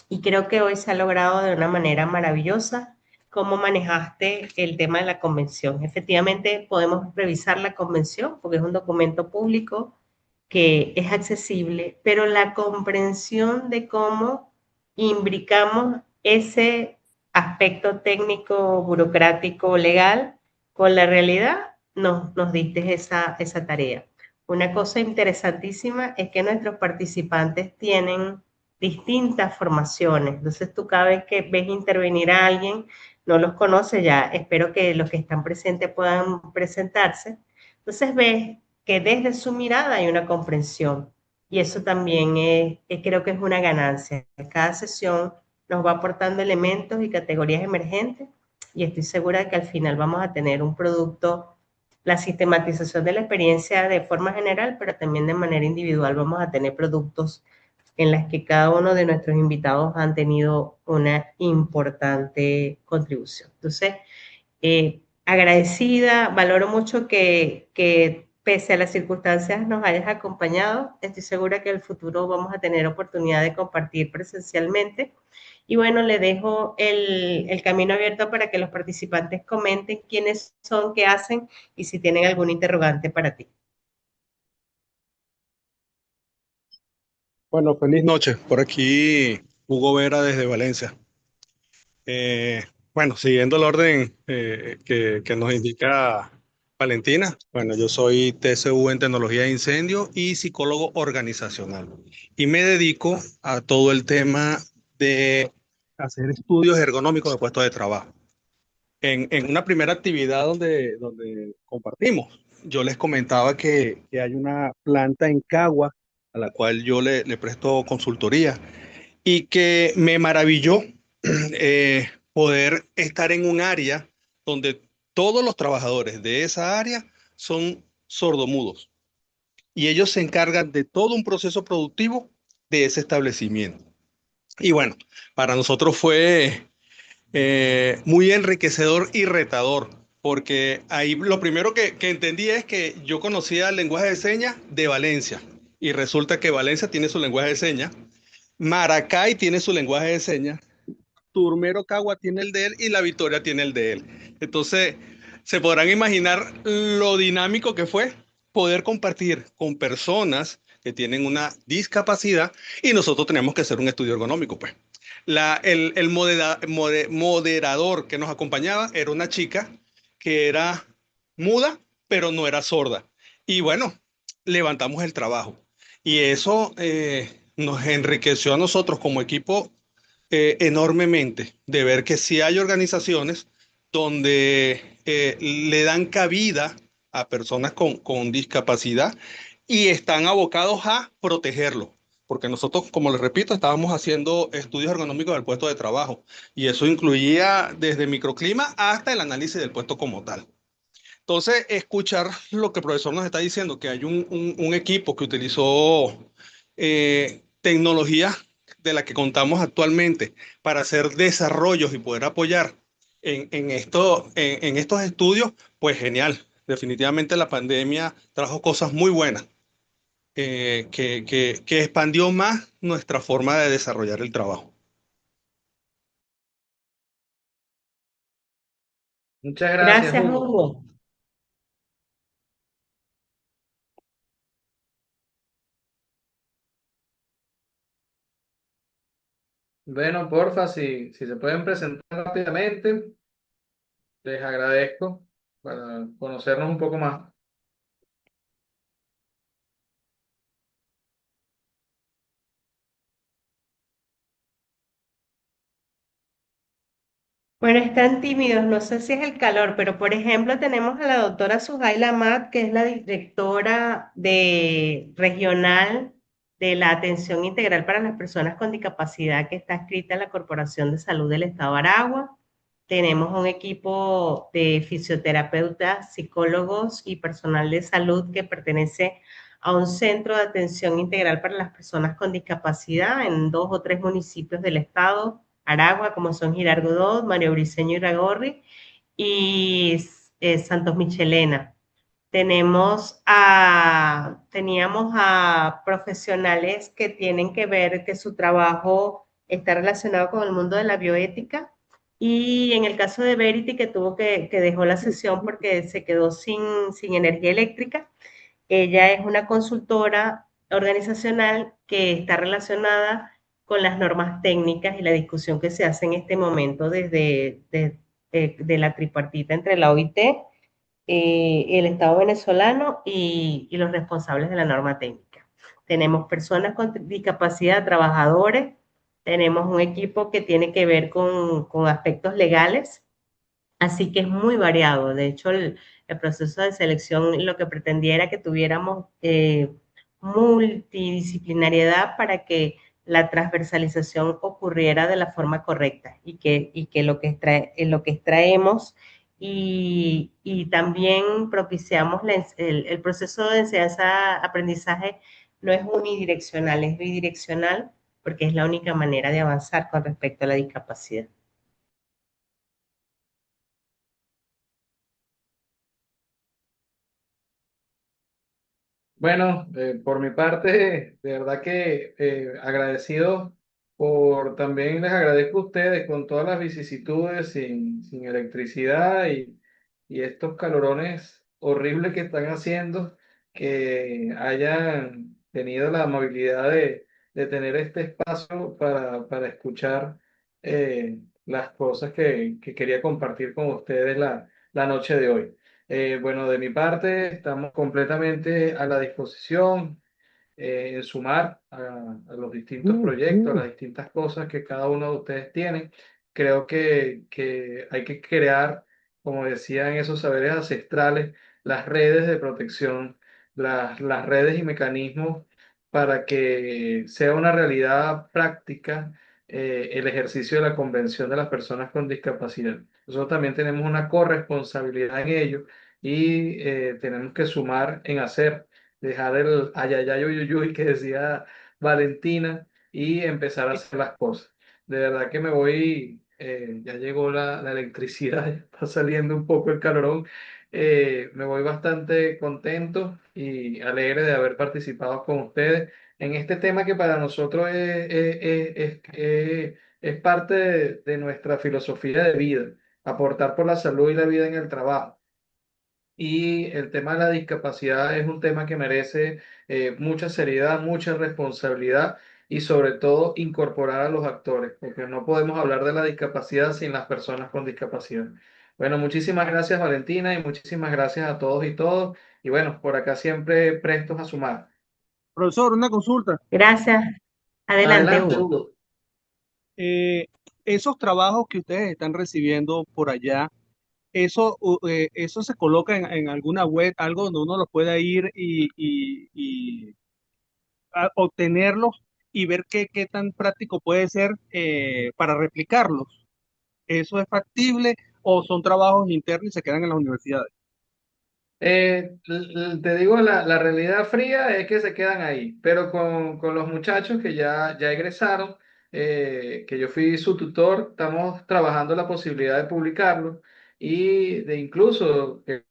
Y creo que hoy se ha logrado de una manera maravillosa cómo manejaste el tema de la convención. Efectivamente, podemos revisar la convención porque es un documento público que es accesible, pero la comprensión de cómo imbricamos ese aspecto técnico, burocrático, legal con la realidad, nos diste esa tarea. Una cosa interesantísima es que nuestros participantes tienen distintas formaciones. Entonces tú cada vez que ves intervenir a alguien, no los conoces ya, espero que los que están presentes puedan presentarse. Entonces ves que desde su mirada hay una comprensión y eso también creo que es una ganancia. Cada sesión nos va aportando elementos y categorías emergentes y estoy segura de que al final vamos a tener un producto, la sistematización de la experiencia de forma general, pero también de manera individual vamos a tener productos en las que cada uno de nuestros invitados han tenido una importante contribución. Entonces, agradecida, valoro mucho que pese a las circunstancias nos hayas acompañado. Estoy segura que en el futuro vamos a tener oportunidad de compartir presencialmente. Y bueno, le dejo el camino abierto para que los participantes comenten quiénes son, qué hacen y si tienen algún interrogante para ti. Bueno, feliz noche. Por aquí Hugo Vera desde Valencia. Eh, bueno, siguiendo el orden que nos indica Valentina, bueno, yo soy TCU en tecnología de incendio y psicólogo organizacional. Y me dedico a todo el tema de hacer estudios ergonómicos de puestos de trabajo. En una primera actividad donde compartimos, yo les comentaba que hay una planta en Cagua a la cual yo le presto consultoría y que me maravilló poder estar en un área donde todos los trabajadores de esa área son sordomudos y ellos se encargan de todo un proceso productivo de ese establecimiento. Y bueno, para nosotros fue muy enriquecedor y retador, porque ahí lo primero que entendí es que yo conocía el lenguaje de señas de Valencia y resulta que Valencia tiene su lenguaje de señas, Maracay tiene su lenguaje de señas, Turmero Cagua tiene el de él y La Victoria tiene el de él. Entonces, se podrán imaginar lo dinámico que fue poder compartir con personas que tienen una discapacidad y nosotros tenemos que hacer un estudio ergonómico, pues. El moderador que nos acompañaba era una chica que era muda, pero no era sorda. Y bueno, levantamos el trabajo. Y eso nos enriqueció a nosotros como equipo enormemente de ver que sí hay organizaciones donde le dan cabida a personas con discapacidad y están abocados a protegerlo. Porque nosotros, como les repito, estábamos haciendo estudios ergonómicos del puesto de trabajo y eso incluía desde microclima hasta el análisis del puesto como tal. Entonces, escuchar lo que el profesor nos está diciendo, que hay un equipo que utilizó tecnología de la que contamos actualmente para hacer desarrollos y poder apoyar en estos estudios, pues genial. Definitivamente la pandemia trajo cosas muy buenas que expandió más nuestra forma de desarrollar el trabajo. Muchas gracias, Gracias, Hugo. Hugo. Bueno, porfa, si se pueden presentar rápidamente, les agradezco para conocernos un poco más. Bueno, están tímidos, no sé si es el calor, pero por ejemplo tenemos a la doctora Suhaila Mat, que es la directora regional de la Atención Integral para las Personas con Discapacidad, que está adscrita en la Corporación de Salud del Estado de Aragua. Tenemos un equipo de fisioterapeutas, psicólogos y personal de salud que pertenece a un centro de atención integral para las personas con discapacidad en 2 o 3 municipios del estado Aragua, como son Girardot, Mario Briceño y Ragorri, y Santos Michelena. Teníamos a profesionales que tienen que ver que su trabajo está relacionado con el mundo de la bioética. Y en el caso de Verity, que que dejó la sesión porque se quedó sin energía eléctrica, ella es una consultora organizacional que está relacionada con las normas técnicas y la discusión que se hace en este momento de la tripartita entre la OIT, el Estado venezolano y los responsables de la norma técnica. Tenemos personas con discapacidad, trabajadores, tenemos un equipo que tiene que ver con aspectos legales. Así que es muy variado. De hecho, el proceso de selección lo que pretendía era que tuviéramos multidisciplinariedad para que la transversalización ocurriera de la forma correcta y que lo que extraemos y también propiciamos el proceso de enseñanza-aprendizaje no es unidireccional, es bidireccional porque es la única manera de avanzar con respecto a la discapacidad. Bueno, por mi parte, de verdad que agradecido por también les agradezco a ustedes con todas las vicisitudes sin electricidad y estos calorones horribles que están haciendo, que hayan tenido la amabilidad de tener este espacio para escuchar las cosas que quería compartir con ustedes la noche de hoy. Bueno, de mi parte, estamos completamente a la disposición en sumar a los distintos proyectos, a las distintas cosas que cada uno de ustedes tiene. Creo que hay que crear, como decían esos saberes ancestrales, las redes de protección, las redes y mecanismos para que sea una realidad práctica el ejercicio de la Convención de las Personas con Discapacidad. Nosotros también tenemos una corresponsabilidad en ello y tenemos que sumar en hacer, dejar el ayayay uyuyuy que decía Valentina y empezar a hacer las cosas. De verdad que me voy, ya llegó la electricidad, ya está saliendo un poco el calorón. Me voy bastante contento y alegre de haber participado con ustedes en este tema que para nosotros es parte de nuestra filosofía de vida, aportar por la salud y la vida en el trabajo. Y el tema de la discapacidad es un tema que merece mucha seriedad, mucha responsabilidad y sobre todo incorporar a los actores, porque no podemos hablar de la discapacidad sin las personas con discapacidad. Bueno, muchísimas gracias Valentina y muchísimas gracias a todos y todos. Y bueno, por acá siempre prestos a sumar. Profesor, una consulta. Gracias. Adelante, Adelante, Hugo. Hugo. Eh, Esos trabajos que ustedes están recibiendo por allá, eso se coloca en alguna web, algo donde uno los pueda ir y obtenerlos y ver qué tan práctico puede ser para replicarlos. ¿Eso es factible o son trabajos internos y se quedan en las universidades? Te digo, la realidad fría es que se quedan ahí, pero con los muchachos que ya egresaron, que yo fui su tutor, estamos trabajando la posibilidad de publicarlo y de incluso que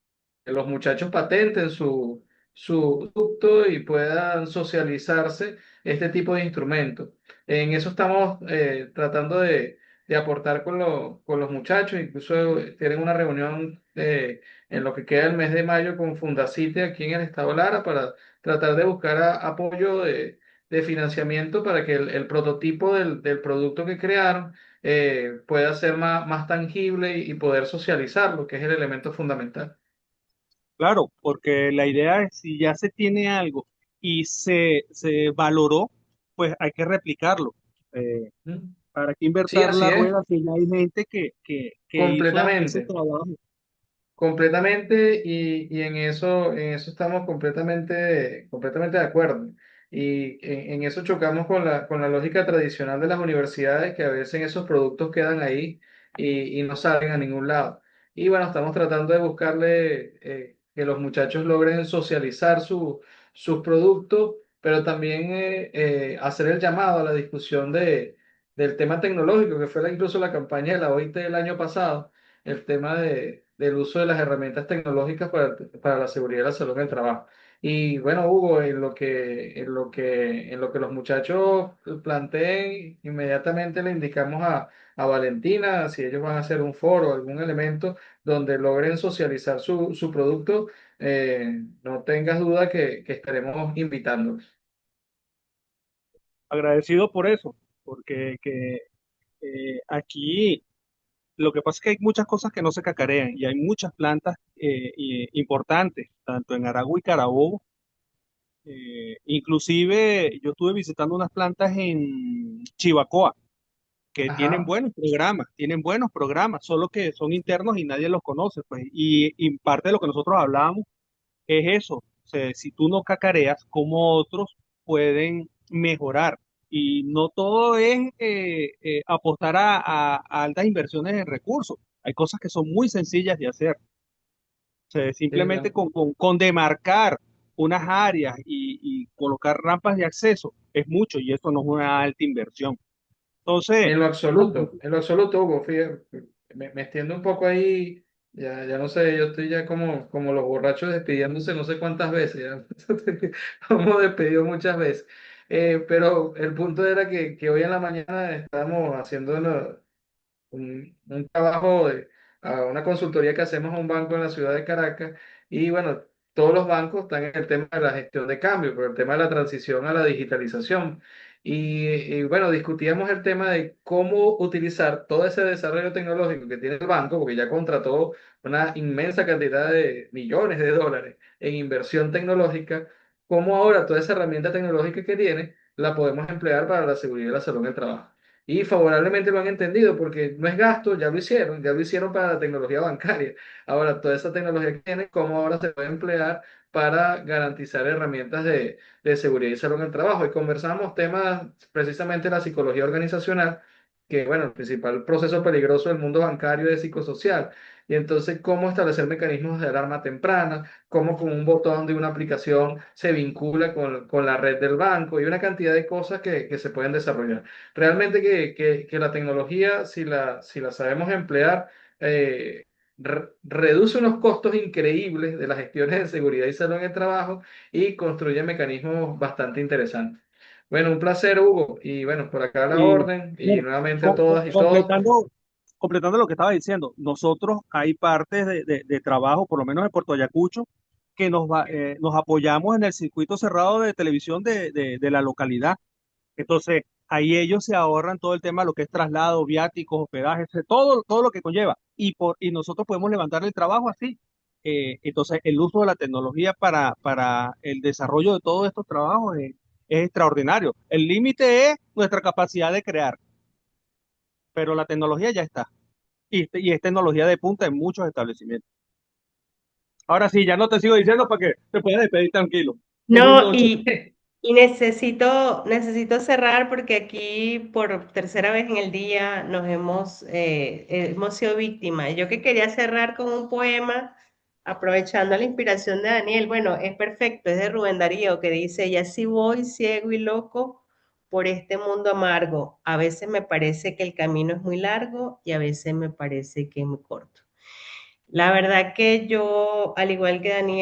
los muchachos patenten su producto y puedan socializarse este tipo de instrumentos. En eso estamos tratando de aportar con los muchachos, incluso tienen una reunión en lo que queda el mes de mayo con Fundacite aquí en el estado Lara para tratar de buscar apoyo de financiamiento para que el prototipo del producto que crearon pueda ser más tangible y poder socializarlo, que es el elemento fundamental. Claro, porque la idea es si ya se tiene algo y se valoró, pues hay que replicarlo. Eh, ¿Mm? ¿Para qué Sí, invertir así la es, rueda si ya hay gente que hizo ese completamente. trabajo? Completamente, y en eso estamos completamente de acuerdo. Y en eso chocamos con la lógica tradicional de las universidades, que a veces esos productos quedan ahí y no salen a ningún lado. Y bueno, estamos tratando de buscarle que los muchachos logren socializar sus productos, pero también hacer el llamado a la discusión del tema tecnológico, que fue incluso la campaña de la OIT del año pasado, el tema del uso de las herramientas tecnológicas para la seguridad y la salud en el trabajo. Y bueno, Hugo, en lo que los muchachos planteen, inmediatamente le indicamos a Valentina si ellos van a hacer un foro, algún elemento donde logren socializar su producto, no tengas duda que estaremos invitándolos. Agradecido por eso, porque aquí lo que pasa es que hay muchas cosas que no se cacarean y hay muchas plantas importantes, tanto en Aragua y Carabobo. Inclusive yo estuve visitando unas plantas en Chivacoa que Ajá, tienen buenos programas, solo que son internos y nadie los conoce, pues. Y parte de lo que nosotros hablábamos es eso, o sea, si tú no cacareas, ¿cómo otros pueden mejorar? Y no todo es apostar a altas inversiones en recursos. Hay cosas que son muy sencillas de hacer. O sea, sí, simplemente claro. con demarcar unas áreas y colocar rampas de acceso es mucho y eso no es una alta inversión. Entonces, En lo absoluto, Hugo, fíjate, me extiendo un poco ahí, ya no sé, yo estoy ya como los borrachos despidiéndose no sé cuántas veces, ya, hemos despedido muchas veces. Pero el punto era que hoy en la mañana estábamos haciendo un trabajo a una consultoría que hacemos a un banco en la ciudad de Caracas. Y bueno, todos los bancos están en el tema de la gestión de cambio, pero el tema de la transición a la digitalización. Y bueno, discutíamos el tema de cómo utilizar todo ese desarrollo tecnológico que tiene el banco, porque ya contrató una inmensa cantidad de millones de dólares en inversión tecnológica, cómo ahora toda esa herramienta tecnológica que tiene la podemos emplear para la seguridad y la salud en el trabajo. Y favorablemente lo han entendido porque no es gasto, ya lo hicieron para la tecnología bancaria. Ahora, toda esa tecnología que tienen, ¿cómo ahora se puede emplear para garantizar herramientas de seguridad y salud en el trabajo? Y conversamos temas precisamente de la psicología organizacional, que bueno, el principal proceso peligroso del mundo bancario es psicosocial. Y entonces, ¿cómo establecer mecanismos de alarma temprana? ¿Cómo con un botón de una aplicación se vincula con la red del banco? Y una cantidad de cosas que se pueden desarrollar. Realmente que la tecnología, si la sabemos emplear, reduce unos costos increíbles de las gestiones de seguridad y salud en el trabajo y construye mecanismos bastante interesantes. Bueno, un placer, Hugo. Y bueno, por acá la y orden y bueno, nuevamente a todas y todos. completando lo que estaba diciendo, nosotros hay partes de trabajo, por lo menos en Puerto Ayacucho, que nos apoyamos en el circuito cerrado de televisión de la localidad. Entonces, ahí ellos se ahorran todo el tema, lo que es traslado, viáticos, hospedajes, todo lo que conlleva. Y nosotros podemos levantar el trabajo así. Entonces, el uso de la tecnología para el desarrollo de todos estos trabajos es extraordinario. El límite es nuestra capacidad de crear, pero la tecnología ya está. Y es tecnología de punta en muchos establecimientos. Ahora sí, ya no te sigo diciendo para que te puedas despedir tranquilo. Feliz No, noche. y necesito cerrar porque aquí por tercera vez en el día hemos sido víctimas. Yo que quería cerrar con un poema, aprovechando la inspiración de Daniel, bueno, es perfecto, es de Rubén Darío, que dice, y así voy ciego y loco por este mundo amargo. A veces me parece que el camino es muy largo y a veces me parece que es muy corto. La verdad que yo, al igual que Daniel,